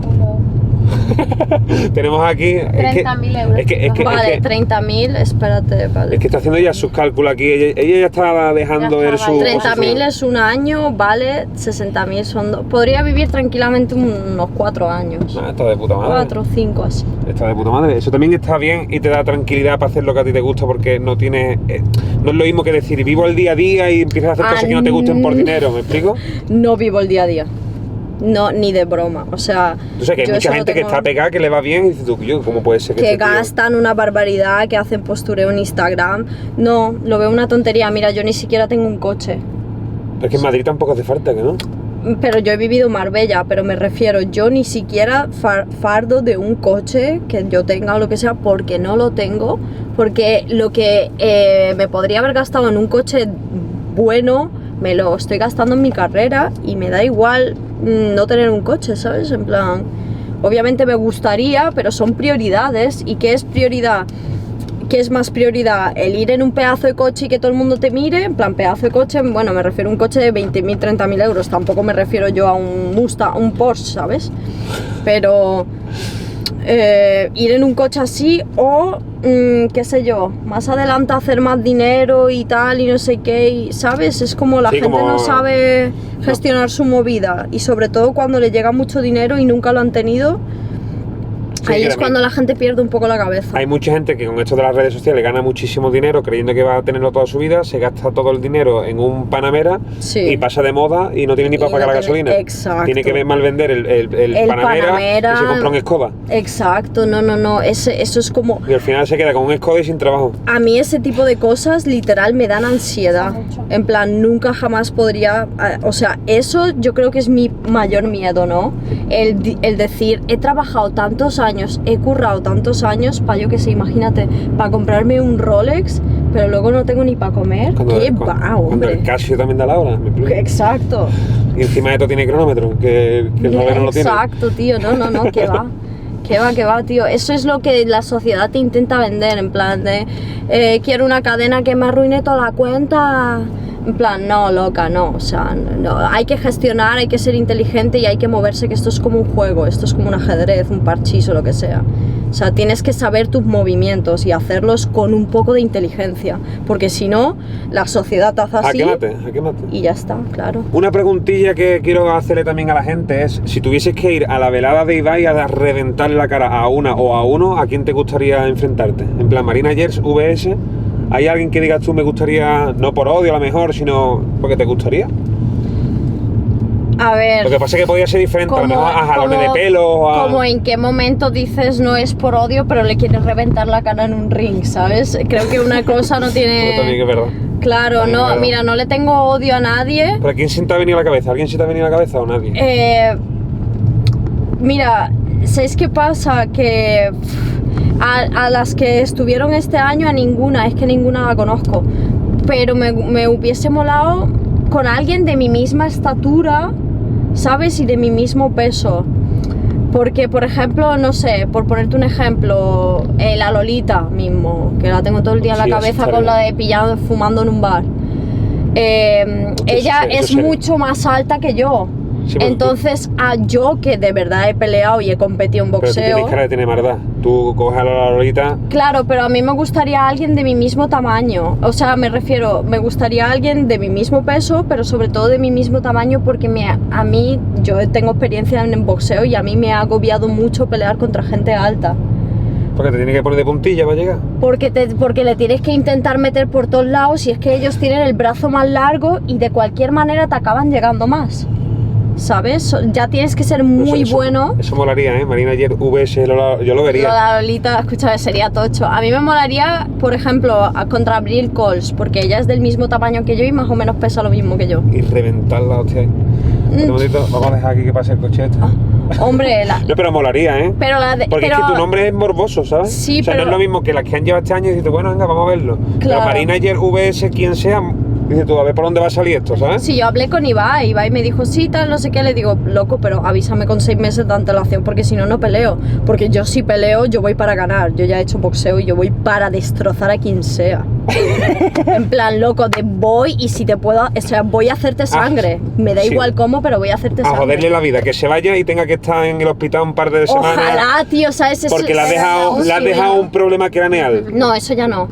Tenemos aquí... 30.000 euros. Vale, 30.000, espérate, vale. Es que está haciendo ya sus cálculos aquí. Ella ya está dejando Ya ver está, su... vale. 30.000 es un año, vale, 60.000 son dos. Podría vivir tranquilamente unos 4 años. Ah, está de puta madre. 4 o 5 así. Está de puta madre. Eso también está bien y te da tranquilidad para hacer lo que a ti te gusta, porque no tienes... no es lo mismo que decir, vivo el día a día y empiezas a hacer cosas que no te gusten por dinero, ¿me explico? No vivo el día a día. No, ni de broma. O sea, Tú sabes que hay yo mucha eso lo gente que tengo- está pegada, que le va bien y dices tú, yo, ¿cómo puede ser que que este tío- gastan una barbaridad, que hacen postureo en Instagram. No, lo veo una tontería. Mira, yo ni siquiera tengo un coche. Pero es que en Madrid tampoco hace falta, ¿que no? Pero yo he vivido en Marbella, pero me refiero, yo ni siquiera fardo de un coche que yo tenga o lo que sea, porque no lo tengo, porque lo que me podría haber gastado en un coche bueno, me lo estoy gastando en mi carrera y me da igual no tener un coche, ¿sabes? En plan, obviamente me gustaría, pero son prioridades. ¿Y qué es prioridad? ¿qué es más prioridad? ¿El ir en un pedazo de coche y que todo el mundo te mire? En plan, pedazo de coche, bueno, me refiero a un coche de 20.000, 30.000 euros, tampoco me refiero yo a un Mustang, un Porsche, ¿sabes? Pero ir en un coche así o, qué sé yo, más adelante hacer más dinero y tal y no sé qué, y, ¿sabes? Es como la gente no sabe gestionar su movida, y sobre todo cuando le llega mucho dinero y nunca lo han tenido. Sí, ahí es cuando la gente pierde un poco la cabeza. Hay mucha gente que con esto de las redes sociales gana muchísimo dinero creyendo que va a tenerlo toda su vida, se gasta todo el dinero en un Panamera y pasa de moda y no tiene ni para pagar la gasolina. Exacto. Tiene que mal vender el Panamera y se compra un Skoda. Exacto, no, eso es como... Y al final se queda con un Skoda y sin trabajo. A mí ese tipo de cosas literal me dan ansiedad. En plan, nunca jamás podría... O sea, eso yo creo que es mi mayor miedo, ¿no? El decir, he trabajado tantos años, he currado tantos años para, yo que sé, imagínate, para comprarme un Rolex, pero luego no tengo ni para comer. ¡Qué va, hombre! Cuando el Casio también da la hora, me explico. Exacto. Y encima de esto tiene cronómetro, que el Rolex no lo tiene. Exacto, tío, no, que va. Que va, tío. Eso es lo que la sociedad te intenta vender, en plan de quiero una cadena que me arruine toda la cuenta. En plan, no, loca, no, o sea, no, hay que gestionar, hay que ser inteligente y hay que moverse, que esto es como un juego, esto es como un ajedrez, un parchís o lo que sea. O sea, tienes que saber tus movimientos y hacerlos con un poco de inteligencia, porque si no, la sociedad te hace así. A que mate. Y ya está, claro. Una preguntilla que quiero hacerle también a la gente es, si tuvieses que ir a la velada de Ibai a reventarle la cara a una o a uno, ¿a quién te gustaría enfrentarte? En plan, Marina Yers, VS... ¿Hay alguien que digas tú me gustaría, no por odio a lo mejor, sino porque te gustaría? A ver... Lo que pasa es que podría ser diferente, a lo mejor a jalones de pelo, a... Como en qué momento dices no es por odio, pero le quieres reventar la cara en un ring, ¿sabes? Creo que una cosa no tiene... Pero también es verdad. Claro, también no, mira, no le tengo odio a nadie. ¿Pero a quién se te ha venido a la cabeza? ¿Alguien se te ha venido a la cabeza o nadie? Mira, ¿sabes qué pasa? Que... A las que estuvieron este año, a ninguna, es que ninguna la conozco. Pero me hubiese molado con alguien de mi misma estatura, ¿sabes? Y de mi mismo peso. Porque, por ejemplo, no sé, por ponerte un ejemplo, la Lolita mismo, que la tengo todo el día en la cabeza con la de pillado fumando en un bar. Ella es mucho más alta que yo. Sí, entonces, yo que de verdad he peleado y he competido en boxeo... Pero tú tienes cara de tener maldad. Tú coges a la Lolita... Claro, pero a mí me gustaría alguien de mi mismo tamaño. O sea, me refiero, me gustaría alguien de mi mismo peso, pero sobre todo de mi mismo tamaño, porque a mí, yo tengo experiencia en boxeo y a mí me ha agobiado mucho pelear contra gente alta. Porque te tienes que poner de puntilla para llegar. Porque le tienes que intentar meter por todos lados, y es que ellos tienen el brazo más largo y de cualquier manera te acaban llegando más. ¿Sabes? Ya tienes que ser muy bueno. Eso molaría, ¿eh? Marina Yers VS, yo lo vería. La Lolita, escúchame, sería tocho. A mí me molaría, por ejemplo, contra Abril Coles, porque ella es del mismo tamaño que yo y más o menos pesa lo mismo que yo. Y reventarla, hostia. Un momentito, vamos a dejar aquí que pase el coche este. Hombre, no, pero molaría, ¿eh? Porque es que tu nombre es morboso, ¿sabes? Sí, o sea, no es lo mismo que las que han llevado este año y dices, bueno, venga, vamos a verlo. Claro. Pero Marina Yers VS, quien sea... Dice tú, a ver por dónde va a salir esto, ¿sabes? Sí, yo hablé con Ibai me dijo, sí, tal, no sé qué, le digo, loco, pero avísame con 6 meses de antelación, porque si no, no peleo. Porque yo si peleo, yo voy para ganar, yo ya he hecho boxeo y yo voy para destrozar a quien sea. En plan, loco, voy y si te puedo, o sea, voy a hacerte sangre. Me da igual cómo, pero voy a hacerte sangre. A joderle la vida, que se vaya y tenga que estar en el hospital un par de semanas. Ojalá, tío, ¿sabes? Porque le has dejado un problema craneal. No, eso ya no.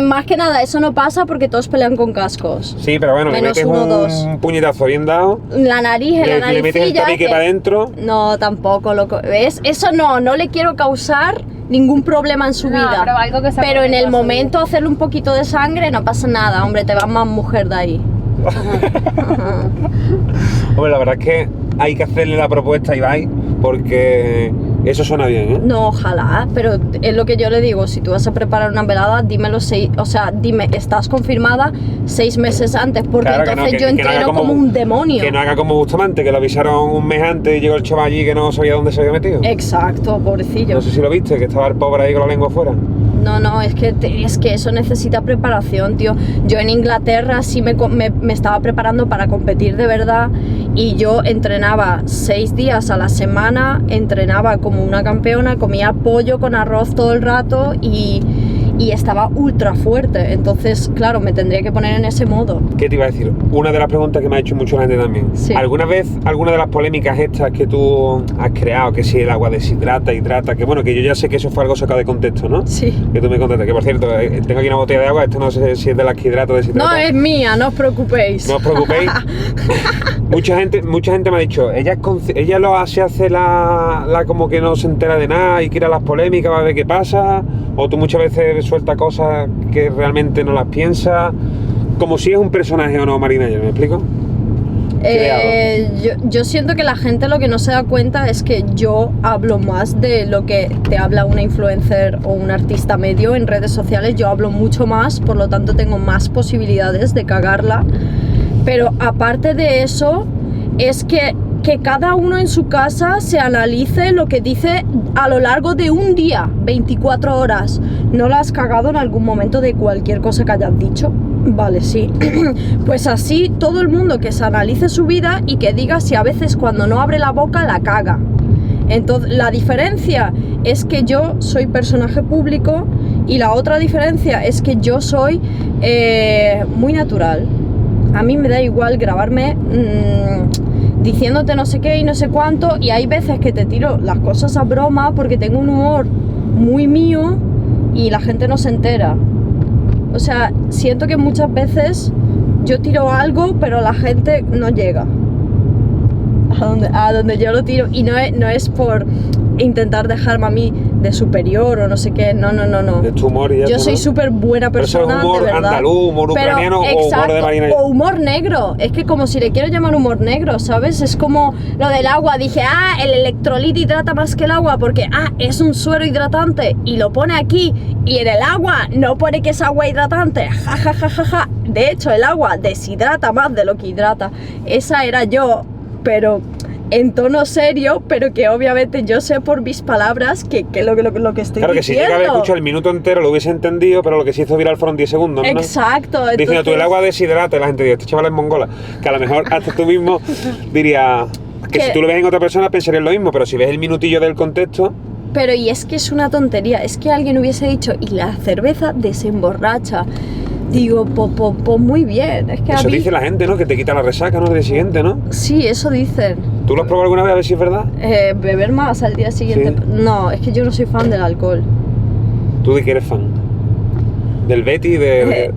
Más que nada, eso no pasa porque todos pelean con cascos. Sí, pero bueno, le metes un puñetazo bien dado. La nariz, la naricilla. Le metes el tabique para adentro. No, tampoco, loco. ¿Ves? Eso no le quiero causar ningún problema en su vida. Pero en el momento hacerle un poquito de sangre no pasa nada, hombre, te va más mujer de ahí. Hombre, la verdad es que hay que hacerle la propuesta a Ibai, porque eso suena bien, ¿eh? No, ojalá, pero es lo que yo le digo, si tú vas a preparar una velada, dímelo dime, ¿estás confirmada 6 meses antes? Porque claro, entonces yo entreno como un demonio. Que no haga como Bustamante, que lo avisaron un mes antes y llegó el chaval allí que no sabía dónde se había metido. Exacto, pobrecillo. No sé si lo viste, que estaba el pobre ahí con la lengua afuera. No, es que eso necesita preparación, tío. Yo en Inglaterra sí me estaba preparando para competir de verdad y yo entrenaba 6 días a la semana, entrenaba como una campeona, comía pollo con arroz todo el rato y y estaba ultra fuerte. Entonces, claro, me tendría que poner en ese modo. ¿Qué te iba a decir? Una de las preguntas que me ha hecho mucho la gente también. Sí. ¿Alguna vez, alguna de las polémicas estas que tú has creado, que si el agua deshidrata, hidrata, que bueno, que yo ya sé que eso fue algo sacado de contexto, ¿no? Sí. Que tú me contaste, que por cierto, tengo aquí una botella de agua, esto no sé si es de las que hidrata o deshidrata. No es mía, no os preocupéis. No os preocupéis. mucha gente me ha dicho, ella lo hace la como que no se entera de nada y quiere las polémicas, va a ver qué pasa, o tú muchas veces sueltas cosas que realmente no las piensas, como si es un personaje o no, Marina Ayer, ¿me explico? Yo siento que la gente lo que no se da cuenta es que yo hablo más de lo que te habla una influencer o un artista medio en redes sociales. Yo hablo mucho más, por lo tanto tengo más posibilidades de cagarla. Pero aparte de eso, es que cada uno en su casa se analice lo que dice a lo largo de un día, 24 horas. ¿No la has cagado en algún momento de cualquier cosa que hayas dicho? Vale, sí. Pues así todo el mundo que se analice su vida y que diga si a veces cuando no abre la boca la caga. Entonces, la diferencia es que yo soy personaje público y la otra diferencia es que yo soy muy natural. A mí me da igual grabarme diciéndote no sé qué y no sé cuánto, y hay veces que te tiro las cosas a broma porque tengo un humor muy mío y la gente no se entera. O sea, siento que muchas veces yo tiro algo, pero la gente no llega a donde yo lo tiro, y no es por intentar dejarme a mí de superior o no sé qué, no. Es tu humor y ya. Yo soy súper buena persona, pero eso es humor de verdad. andaluz, humor ucraniano, o humor de Marina Ayer. O humor negro, es que como si le quiero llamar humor negro, ¿sabes? Es como lo del agua, dije, el electrolito hidrata más que el agua porque, es un suero hidratante y lo pone aquí, y en el agua no pone que es agua hidratante, ja. De hecho, el agua deshidrata más de lo que hidrata. Esa era yo, pero en tono serio, pero que obviamente yo sé por mis palabras que lo que estoy diciendo. Claro, que si llega a haber escuchado el minuto entero lo hubiese entendido, pero lo que se hizo viral fueron 10 segundos, ¿no? Exacto. Diciendo, entonces... tú el agua deshidrata, y la gente dice, este chaval es mongola. Que a lo mejor hasta tú mismo dirías que si tú lo ves en otra persona pensarías lo mismo, pero si ves el minutillo del contexto... Pero y es que es una tontería, es que alguien hubiese dicho, y la cerveza desemborracha. Digo, pues muy bien. Es que eso a mí... dice la gente, ¿no? Que te quita la resaca, ¿no? Al día siguiente, ¿no? Sí, eso dicen. ¿Tú lo has probado alguna vez a ver si es verdad? Beber más al día siguiente. Sí. No, es que yo no soy fan del alcohol. ¿Tú de qué eres fan? ¿Del Betty? De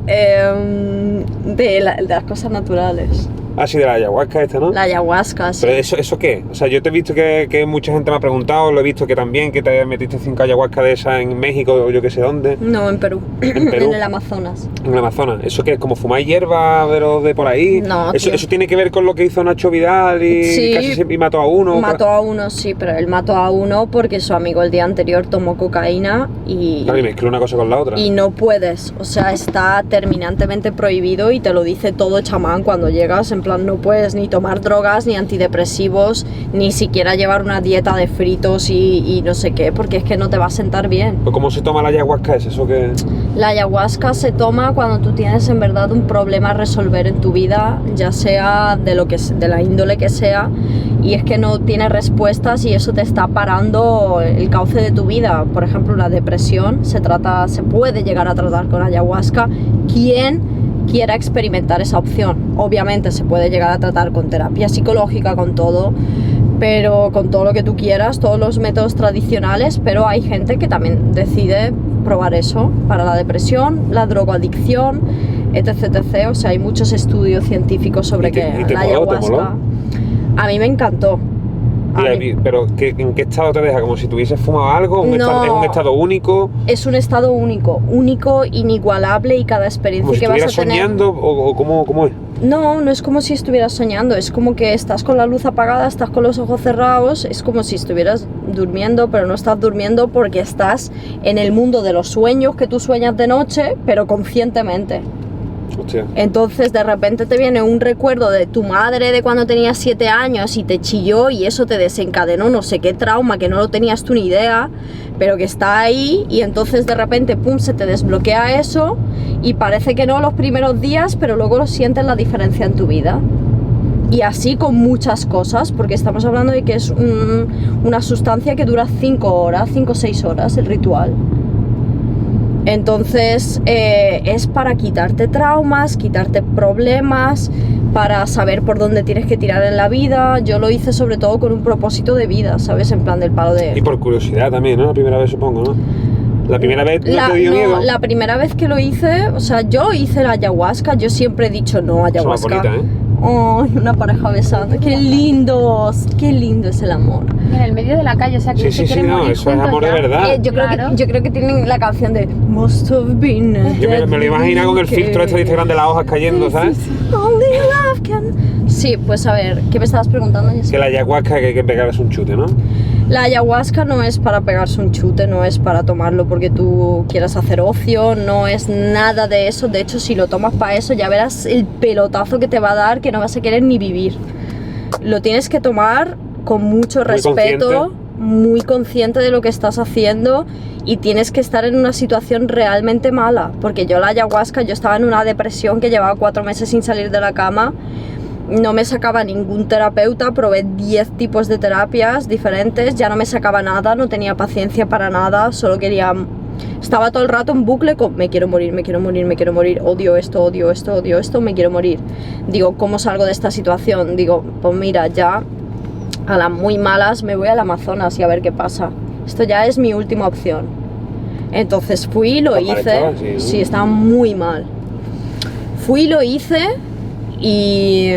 las cosas naturales. Ah, sí, de la ayahuasca esta, ¿no? La ayahuasca, sí. ¿Pero eso qué? O sea, yo te he visto que mucha gente me ha preguntado, lo he visto que también, que te metiste 5 ayahuasca de esas en México o yo que sé dónde. No, en Perú. En Perú. En el Amazonas. En el Amazonas. ¿Eso qué es? ¿Como fumar hierba de los de por ahí? No, eso tío. tiene que ver con lo que hizo Nacho Vidal y Sí, y mató a uno. Mató a uno, sí, pero él mató a uno porque su amigo el día anterior tomó cocaína y... Claro, y mezcló una cosa con la otra. Y no puedes, o sea, está terminantemente prohibido y te lo dice todo chamán cuando llegas, en plan no puedes ni tomar drogas, ni antidepresivos, ni siquiera llevar una dieta de fritos y no sé qué, porque es que no te va a sentar bien. ¿Pero cómo se toma la ayahuasca? ¿Es eso que...? La ayahuasca se toma cuando tú tienes en verdad un problema a resolver en tu vida, ya sea de la índole que sea, y es que no tienes respuestas y eso te está parando el cauce de tu vida. Por ejemplo, la depresión se puede llegar a tratar con ayahuasca. ¿Quién quiera experimentar esa opción? Obviamente se puede llegar a tratar con terapia psicológica, con todo, pero con todo lo que tú quieras, todos los métodos tradicionales, pero hay gente que también decide probar eso para la depresión, la drogadicción, etc. O sea, hay muchos estudios científicos sobre la ayahuasca. A mí me encantó. Pero ¿en qué estado te deja? ¿Como si tuvieses fumado algo? ¿Es un estado único? Es un estado único, inigualable, y cada experiencia ¿Como si que vas a tener... soñando o cómo es? No es como si estuvieras soñando, es como que estás con la luz apagada, estás con los ojos cerrados, es como si estuvieras durmiendo, pero no estás durmiendo porque estás en el mundo de los sueños que tú sueñas de noche, pero conscientemente. Hostia. Entonces de repente te viene un recuerdo de tu madre de cuando tenías 7 años y te chilló y eso te desencadenó no sé qué trauma que no lo tenías tú ni idea, pero que está ahí, y entonces de repente pum, se te desbloquea eso y parece que no los primeros días, pero luego lo sientes la diferencia en tu vida. Y así con muchas cosas, porque estamos hablando de que es una sustancia que dura 5 o 6 horas el ritual. Entonces es para quitarte traumas, quitarte problemas, para saber por dónde tienes que tirar en la vida. Yo lo hice sobre todo con un propósito de vida, ¿sabes? En plan del palo de... Y por curiosidad también, ¿no? La primera vez supongo, ¿no? La primera vez no te dio miedo. La primera vez que lo hice, o sea, yo hice la ayahuasca, yo siempre he dicho no, ayahuasca. Es más bonita, ¿eh? Oh, una pareja besando, qué lindos, qué lindo es el amor. En el medio de la calle, o sea, que Sí, se quieren no, morir eso es juntos amor de ya. verdad. Yo creo que tienen la canción de Must Have Been. Yo me lo imagino con el filtro este de Instagram de las hojas cayendo, ¿sabes? Only love can... Sí, pues a ver, ¿qué me estabas preguntando, Jessica? Que la ayahuasca que hay que pegarse un chute, ¿no? La ayahuasca no es para pegarse un chute, no es para tomarlo porque tú quieras hacer ocio, no es nada de eso. De hecho, si lo tomas para eso, ya verás el pelotazo que te va a dar, que no vas a querer ni vivir. Lo tienes que tomar con mucho respeto, muy consciente de lo que estás haciendo, y tienes que estar en una situación realmente mala. Porque yo la ayahuasca, yo estaba en una depresión que llevaba 4 meses sin salir de la cama. No me sacaba ningún terapeuta, probé 10 tipos de terapias diferentes, ya no me sacaba nada, no tenía paciencia para nada, solo quería... Estaba todo el rato en bucle con me quiero morir, me quiero morir, me quiero morir, odio esto, odio esto, odio esto, me quiero morir. Digo, ¿cómo salgo de esta situación? Digo, pues mira, ya a las muy malas me voy al Amazonas y a ver qué pasa. Esto ya es mi última opción. Entonces fui, lo hice, estaba, sí, ¿no? Sí, estaba muy mal. Fui, lo hice... y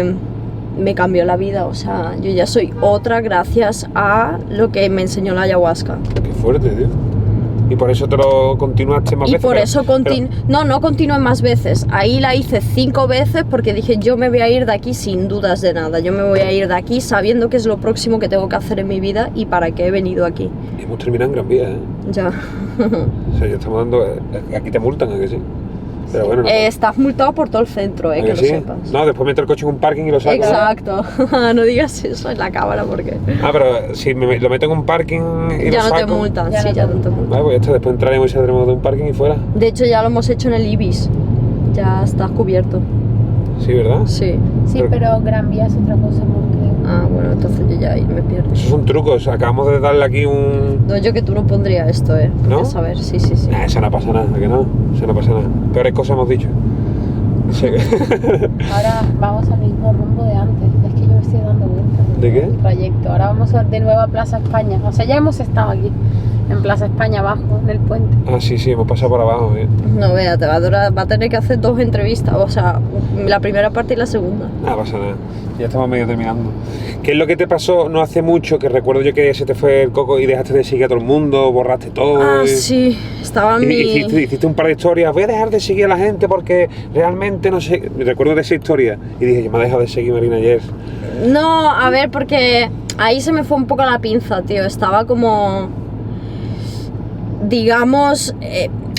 me cambió la vida, o sea, yo ya soy otra gracias a lo que me enseñó la ayahuasca. Qué fuerte, tío. Y por eso te lo continuaste más veces. Y por eso no continué más veces. Ahí la hice 5 veces porque dije, yo me voy a ir de aquí sin dudas de nada. Yo me voy a ir de aquí sabiendo que es lo próximo que tengo que hacer en mi vida y para qué he venido aquí. Hemos terminado en Gran Vía, ¿eh? Ya. O sea, ya estamos dando... Aquí te multan, ¿a que sí? Pero bueno, no. Estás multado por todo el centro, que lo sí? sepas. No, después meto el coche en un parking y lo saco. Exacto. No digas eso en la cámara porque... Ah, pero si lo meto en un parking y ya lo no saco... te multan, ya sí, no ya te no te multan. Vale, pues ya está, después entraremos y saldremos de un parking y fuera. De hecho, ya lo hemos hecho en el Ibis. Ya estás cubierto. Sí, ¿verdad? Sí. Sí, pero Gran Vía es otra cosa porque... Ah, bueno, entonces yo ya ahí me pierdo. Esos son trucos, acabamos de darle aquí un... No, yo que tú no pondría esto, ¿No? A saber, sí. Nah, eso no pasa nada, ¿a que no? Eso no pasa nada. Peores cosas hemos dicho. Sí. Ahora vamos al mismo rumbo de antes. Es que yo me estoy dando vueltas. ¿De qué? El trayecto. Ahora vamos de nuevo a Plaza España. O sea, ya hemos estado aquí, en Plaza España abajo, en el puente. Ah, sí, hemos pasado por abajo, ¿eh? No, vea, va a tener que hacer 2 entrevistas, o sea, la primera parte y la segunda. No pasa nada, ya estamos medio terminando. ¿Qué es lo que te pasó no hace mucho? Que recuerdo yo que se te fue el coco y dejaste de seguir a todo el mundo, borraste todo. Ah, sí, estaba en mi... Hiciste un par de historias, voy a dejar de seguir a la gente porque realmente no sé... Recuerdo de esa historia y dije, yo me he dejado de seguir Marina ayer. No, a ver, porque ahí se me fue un poco la pinza, tío, estaba como... Digamos,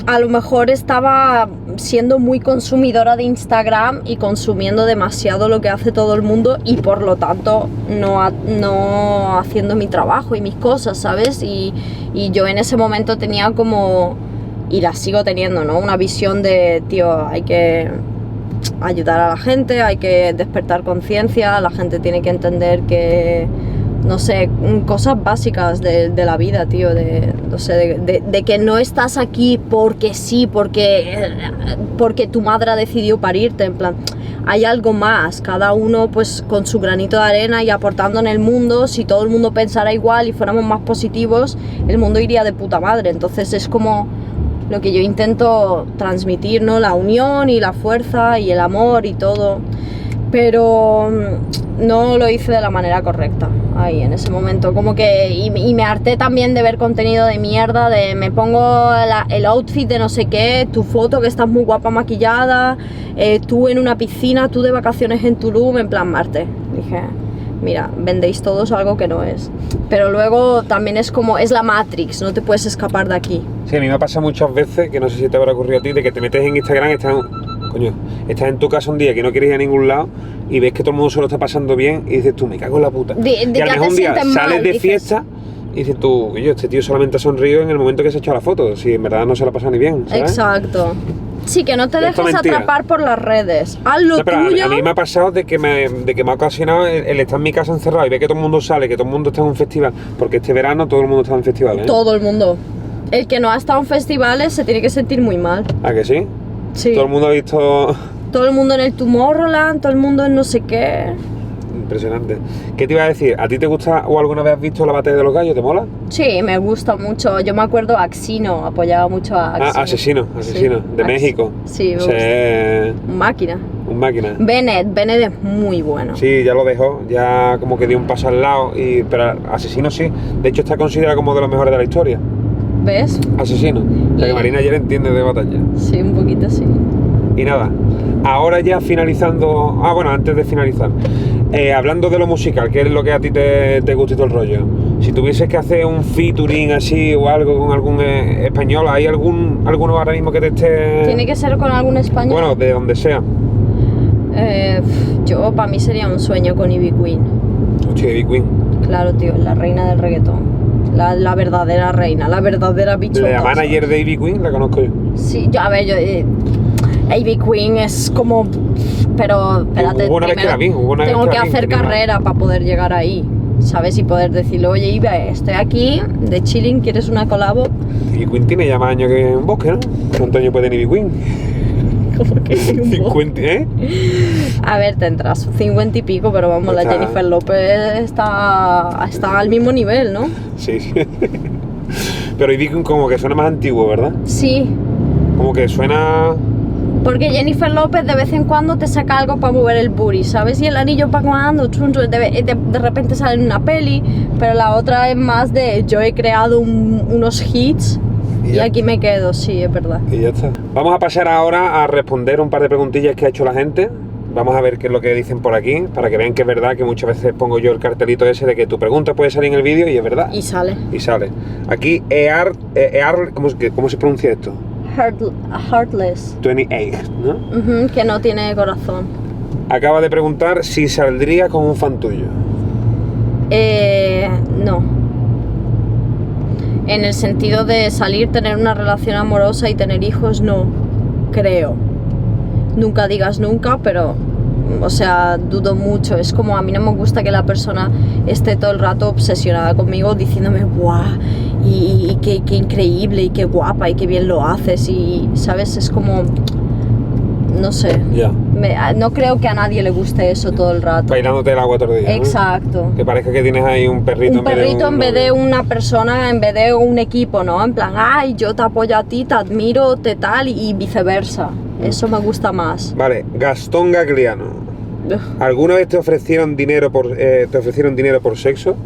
a lo mejor estaba siendo muy consumidora de Instagram y consumiendo demasiado lo que hace todo el mundo y por lo tanto no haciendo mi trabajo y mis cosas, ¿sabes? Y yo en ese momento tenía como, y la sigo teniendo, ¿no? Una visión de, tío, hay que ayudar a la gente, hay que despertar conciencia, la gente tiene que entender que... no sé, cosas básicas de la vida, tío, no sé, de que no estás aquí porque sí, porque tu madre ha decidido parirte, en plan, hay algo más, cada uno pues con su granito de arena y aportando en el mundo. Si todo el mundo pensara igual y fuéramos más positivos, el mundo iría de puta madre. Entonces es como lo que yo intento transmitir, ¿no? La unión y la fuerza y el amor y todo, pero no lo hice de la manera correcta ahí en ese momento, como que y me harté también de ver contenido de mierda, de me pongo el outfit de no sé qué, tu foto que estás muy guapa maquillada, tú en una piscina, tú de vacaciones en Tulum, en plan Marte. Dije, mira, vendéis todos algo que no es, pero luego también es como, es la Matrix, no te puedes escapar de aquí. Sí, a mí me ha pasado muchas veces, que no sé si te habrá ocurrido a ti, de que te metes en Instagram, estás en tu casa un día que no quieres ir a ningún lado y ves que todo el mundo se lo está pasando bien y dices tú, me cago en la puta. Y a lo mejor un día sales de fiesta y dices tú, este tío solamente ha sonrido en el momento que se ha echado la foto, si en verdad no se la ha pasado ni bien, ¿sabes? Exacto. Sí, que no te Esto dejes es mentira. atrapar por las redes. Haz lo No, pero tuyo. a mí me ha pasado de que me ha ocasionado el estar en mi casa encerrado y ver que todo el mundo sale, que todo el mundo está en un festival, porque este verano todo el mundo está en festivales, ¿eh? Todo el mundo. El que no ha estado en festivales se tiene que sentir muy mal. ¿A que sí? Sí. Todo el mundo ha visto... Todo el mundo en el Tomorrowland, todo el mundo en no sé qué. Impresionante. ¿Qué te iba a decir? ¿A ti te gusta o alguna vez has visto la batalla de los gallos? ¿Te mola? Sí, me gusta mucho. Yo me acuerdo a Axino, apoyaba mucho a Axino. Asesino, de México. Sí, me Ese gusta. es Un máquina. un máquina. Bennett es muy bueno. Sí, ya lo dejó, ya como que dio un paso al lado, pero Asesino sí. De hecho está considerado como de los mejores de la historia. ¿Ves? Asesino. O sea que Marina ayer entiende de batalla. Sí, un poquito sí. Y nada, ahora ya finalizando... Ah, bueno, antes de finalizar. Hablando de lo musical, ¿qué es lo que a ti te gusta y todo el rollo? Si tuvieses que hacer un featuring así o algo con algún español, ¿hay alguno ahora mismo que te esté...? ¿Tiene que ser con algún español? Bueno, de donde sea. Yo, para mí sería un sueño con Ivy Queen. Hostia, Ivy Queen. Claro, tío, la reina del reggaetón. La verdadera reina, la verdadera bichota. La manager de Ivy Queen la conozco yo. Sí, yo, a ver, Ivy Queen es como... Pero, espérate, Hubo una vez que la vi, hubo una vez tengo que que la vi, hacer tenía una- carrera para poder llegar ahí, ¿sabes? Y poder decirle, oye, Ivy, estoy aquí, de chilling, ¿quieres una colabo? Ivy Queen tiene ya más años que un bosque, ¿no? ¿Cuántos años puede Ivy Queen? Como que un 50, ¿eh? A ver, tendrás 50 y pico, pero vamos, la Está- Jennifer López está al mismo nivel, ¿no? Sí, sí. Pero Ivy Queen como que suena más antiguo, ¿verdad? Sí, Como que suena... porque Jennifer López de vez en cuando te saca algo para mover el booty, ¿sabes? Y el anillo para cuando, de repente sale en una peli, pero la otra es más de yo he creado unos hits Y y ya. aquí me quedo, sí, es verdad. Y ya está. Vamos a pasar ahora a responder un par de preguntillas que ha hecho la gente. Vamos a ver qué es lo que dicen por aquí, para que vean que es verdad que muchas veces pongo yo el cartelito ese de que tu pregunta puede salir en el vídeo y es verdad. Y sale. Y sale. Aquí, ¿cómo se pronuncia esto? Heartless, 28, ¿no? Ujú, que no tiene corazón. Acaba de preguntar si saldría con un fan tuyo. No. En el sentido de salir, tener una relación amorosa y tener hijos, no. Creo. Nunca digas nunca, pero... O sea, dudo mucho. Es como a mí no me gusta que la persona esté todo el rato obsesionada conmigo diciéndome, ¡guau! Y qué increíble, y qué guapa, y qué bien lo haces. Y, ¿sabes? Es como... No sé. Ya. No creo que a nadie le guste eso todo el rato. Bailándote el agua todo el día, ¿no? Exacto. Que parezca que tienes ahí un perrito Un perrito en vez de novio. una persona, en vez de un equipo, ¿no? En plan, ay, yo te apoyo a ti, te admiro, te tal, y viceversa. Eso me gusta más. Vale, Gastón Gagliano. ¿Alguna vez te ofrecieron dinero por sexo?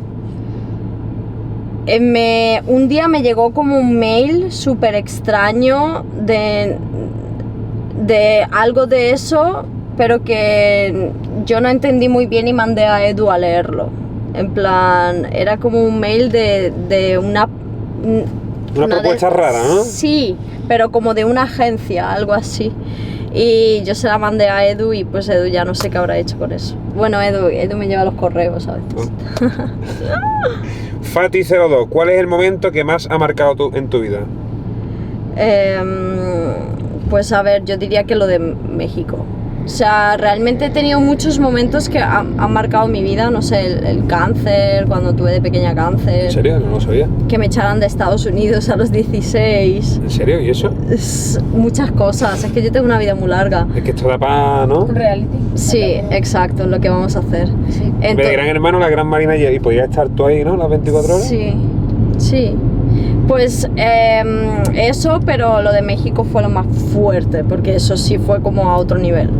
Un día me llegó como un mail súper extraño de algo de eso, pero que yo no entendí muy bien y mandé a Edu a leerlo. En plan, era como un mail de una... Una propuesta rara, ¿no? Sí, pero como de una agencia, algo así. Y yo se la mandé a Edu y pues Edu ya no sé qué habrá hecho con eso. Bueno, Edu me lleva los correos a veces. Fati02, ¿cuál es el momento que más ha marcado en tu vida? Pues a ver, yo diría que lo de México. O sea, realmente he tenido muchos momentos que han marcado mi vida, no sé, el cáncer, cuando tuve de pequeña cáncer. ¿En serio? No lo sabía. Que me echaran de Estados Unidos a los 16. ¿En serio? ¿Y eso? Muchas cosas, es que yo tengo una vida muy larga. Es que esto da para, ¿no? Un reality. Sí, exacto, es lo que vamos a hacer. Sí. En vez de Gran Hermano, la Gran Marina y podías estar tú ahí, ¿no? Las 24 horas. Sí, sí. Pues eso, pero lo de México fue lo más fuerte, porque eso sí fue como a otro nivel.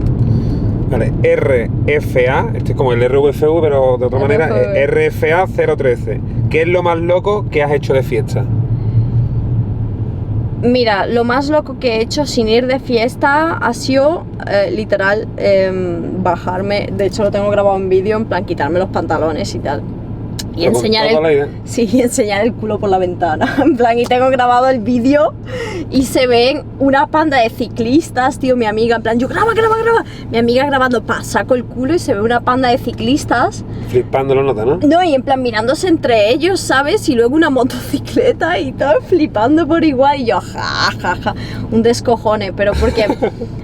Vale, RFA, este es como el RVFV, pero de otra manera, RFA 013. ¿Qué es lo más loco que has hecho de fiesta? Mira, lo más loco que he hecho sin ir de fiesta ha sido literal bajarme, de hecho lo tengo grabado en vídeo, en plan quitarme los pantalones y tal. Y Pero con enseñar toda la idea. sí, enseñar el culo por la ventana. En plan, y tengo grabado el vídeo y se ven una panda de ciclistas, tío, mi amiga, en plan, yo graba. Mi amiga grabando, saco el culo y se ve una panda de ciclistas. Flipando la nota, ¿no? No, y en plan mirándose entre ellos, ¿sabes? Y luego una motocicleta y todo flipando por igual. Y yo, ja, un descojone. Pero porque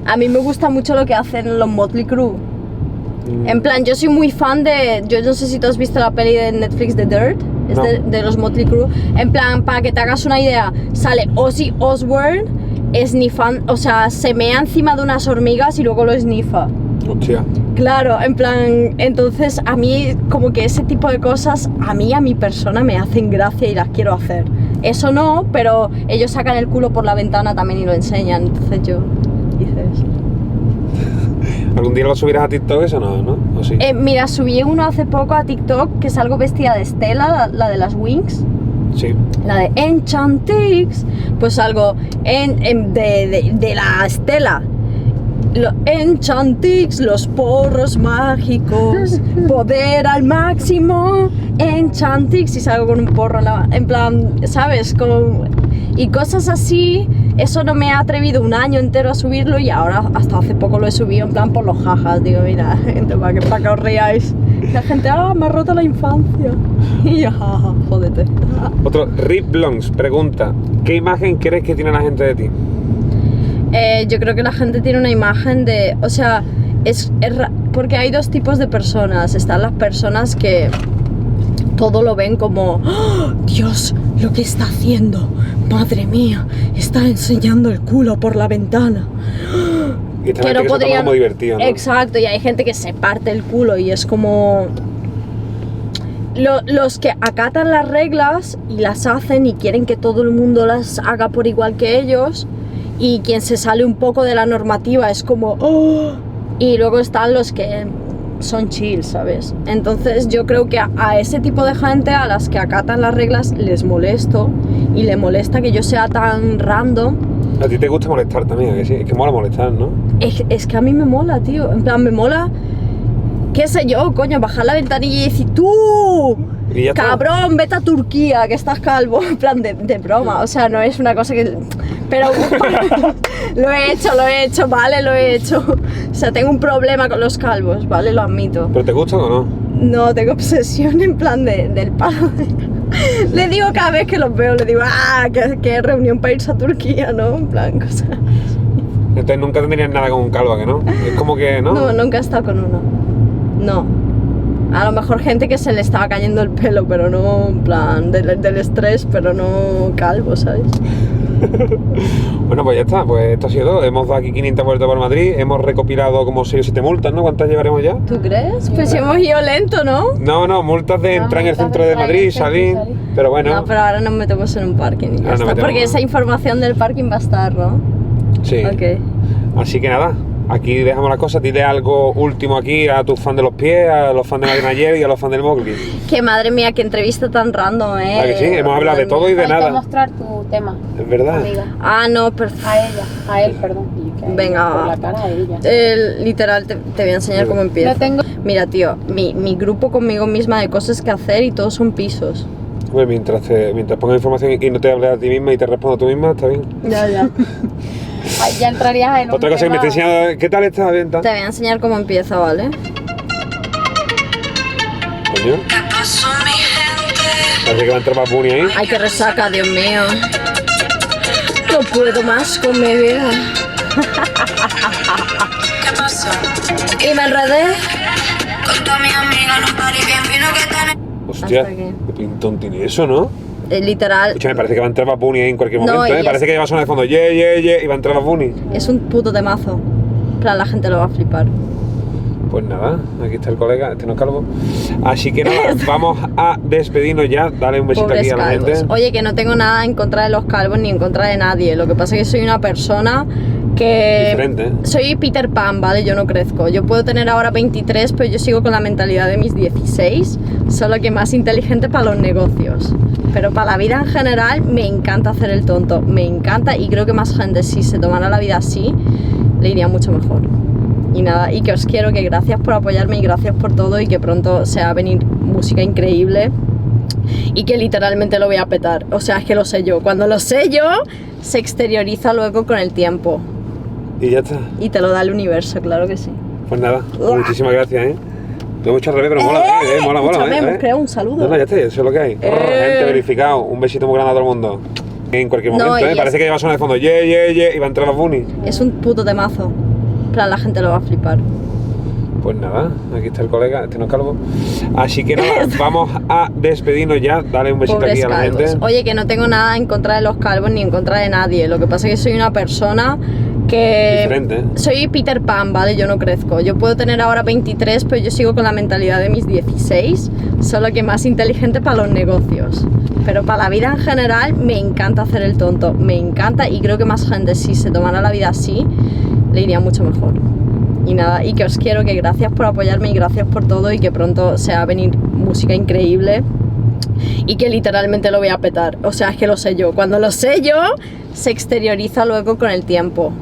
a mí me gusta mucho lo que hacen los Motley Crue. En plan, yo soy muy fan de... Yo no sé si tú has visto la peli de Netflix The Dirt. Es No. de los Motley Crue. En plan, para que te hagas una idea, sale Ozzy Osbourne o sea, se mea encima de unas hormigas y luego lo esnifa. Hostia. Claro, en plan, entonces a mí como que ese tipo de cosas a mi persona me hacen gracia y las quiero hacer. Eso no, pero ellos sacan el culo por la ventana también y lo enseñan, entonces yo hice eso. ¿Algún día lo subirás a TikTok eso no? ¿O sí? Mira, subí uno hace poco a TikTok que salgo vestida de Stella, la de las Wings. Sí. La de Enchantix, pues algo de la Estela. Enchantix, los porros mágicos, poder al máximo, Enchantix, y salgo con un porro en plan, ¿sabes? Y cosas así, eso no me he atrevido un año entero a subirlo y ahora hasta hace poco lo he subido en plan por los jajas, digo, mira, gente, para que os riáis. Y la gente, me ha roto la infancia. Y yo, jaja, jódete. Otro, Rip Blongs pregunta, ¿qué imagen crees que tiene la gente de ti? Yo creo que la gente tiene una imagen de... O sea, porque hay dos tipos de personas. Están las personas que todo lo ven como... ¡Oh, Dios, lo que está haciendo! ¡Madre mía! Está enseñando el culo por la ventana. Y esta gente que se toma como divertido, ¿no? Exacto, y hay gente que se parte el culo y es como... Los que acatan las reglas y las hacen y quieren que todo el mundo las haga por igual que ellos, y quien se sale un poco de la normativa es como ¡oh! Y luego están los que son chill, ¿sabes? Entonces yo creo que a ese tipo de gente, a las que acatan las reglas, les molesto, y le molesta que yo sea tan random. A ti te gusta molestar también, que sí, es que mola molestar, ¿no? Es que a mí me mola, tío, en plan me mola, qué sé yo, coño, bajar la ventanilla y decir ¡tú! Y ya está. Cabrón, vete a Turquía, que estás calvo, en plan de broma, o sea, no es una cosa que... Pero lo he hecho, ¿vale? Lo he hecho. O sea, tengo un problema con los calvos, ¿vale? Lo admito. ¿Pero te gustan o no? No, tengo obsesión en plan del palo. Le digo cada vez que los veo, le digo, que reunión para irse a Turquía, ¿no? En plan, cosas. Entonces nunca tendrías nada con un calvo, ¿que no? Es como que, ¿no? No, nunca he estado con uno. No. A lo mejor gente que se le estaba cayendo el pelo, pero no en plan del estrés, pero no calvo, ¿sabes? Bueno, pues ya está, pues esto ha sido todo. Hemos dado aquí 500 vueltas por Madrid, hemos recopilado como 6 o 7 multas, ¿no? ¿Cuántas llevaremos ya? ¿Tú crees? Pues hemos ido lento, ¿no? No, multas de entrar en el centro de Madrid, salir, pero bueno. No, pero ahora nos metemos en un parking y ya está, porque esa información del parking va a estar, ¿no? Sí. Ok. Así que nada, aquí dejamos las cosas. Dile algo último aquí a tus fans de los pies, a los fans de Marina ayer y a los fans del Mowgli. Que madre mía, qué entrevista tan random, ¿A que sí? Hemos hablado de todo y de Hay que nada. mostrar tu tema, Es verdad. amiga. No, perfecto. A él, perdón. Y que a Venga, ella, por va. la cara a ella. Literal, te voy a enseñar cómo empieza. Lo tengo. Mira, tío, mi grupo conmigo misma de cosas que hacer y todos son pisos. Pues mientras pongas información y no te hables a ti misma y te respondas tú misma, está bien. Ya. Ay, ya entrarías en un Otra cosa que me tema. está enseñando, ¿qué tal estás? Bien, tal. Te voy a enseñar cómo empieza, ¿vale? Coño. Parece que va a entrar más Bunny ahí. Ay, qué resaca, Dios mío. No puedo más con mi vida. Y me enredé. Hostia, Hasta aquí. qué pintón tiene eso, ¿no? Literal, Escúchame, parece que va a entrar Bad Bunny ahí en cualquier No, momento, y ¿eh? Parece que va a sonar de fondo, yeah, y va a entrar Bad Bunny. es un puto temazo. En plan, la gente lo va a flipar. Pues nada, aquí está el colega, este no es calvo. Así que nada, vamos a despedirnos ya, dale un besito Pobres aquí a la calvos. gente. Oye, que no tengo nada en contra de los calvos ni en contra de nadie. Lo que pasa es que soy una persona que... Diferente, ¿eh? Soy Peter Pan, ¿vale? Yo no crezco. Yo puedo tener ahora 23, pero yo sigo con la mentalidad de mis 16, solo que más inteligente para los negocios. Pero para la vida en general me encanta hacer el tonto. Me encanta, y creo que más gente, si se tomara la vida así, le iría mucho mejor. Y nada, y que os quiero, que gracias por apoyarme y gracias por todo, y que pronto se va a venir música increíble y que literalmente lo voy a petar. O sea, es que lo sé yo. Cuando lo sé yo, se exterioriza luego con el tiempo. Y ya está. Y te lo da el universo, claro que sí. Pues nada, muchísimas gracias, ¿eh? Lo hemos hecho al revés, pero mola, mola, Escúchame, ¿eh? hemos creado un saludo. No, ya está, eso es lo que hay. Gente, verificado. Un besito muy grande a todo el mundo. En cualquier No, momento, ¿eh? y Parece es- que va a sonar de fondo, yeah, y va a entrar Bad Bunny. Es un puto temazo. En plan, la gente lo va a flipar. Pues nada, aquí está el colega, este no es calvo. Así que nada, vamos a despedirnos ya. Dale un besito Pobres aquí a la calvos. gente. Oye, que no tengo nada en contra de los calvos ni en contra de nadie. Lo que pasa es que soy una persona que... Diferente, ¿eh? Soy Peter Pan, ¿vale? Yo no crezco. Yo puedo tener ahora 23, pero yo sigo con la mentalidad de mis 16, solo que más inteligente para los negocios. Pero para la vida en general me encanta hacer el tonto. Me encanta y creo que más gente, si se tomara la vida así, le iría mucho mejor. Y nada, y que os quiero, que gracias por apoyarme y gracias por todo y que pronto se va a venir música increíble y que literalmente lo voy a petar. O sea, es que lo sé yo. Cuando lo sé yo, se exterioriza luego con el tiempo.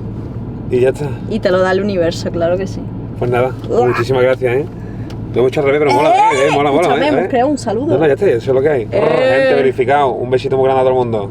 Y ya está. Y te lo da el universo, claro que sí. Pues nada, muchísimas gracias, ¿eh? Lo hemos hecho al revés, pero mola, mola, Escúchame, ¿eh? hemos creado un saludo. No, ya está, eso es lo que hay. Gente verificado. Un besito muy grande a todo el mundo.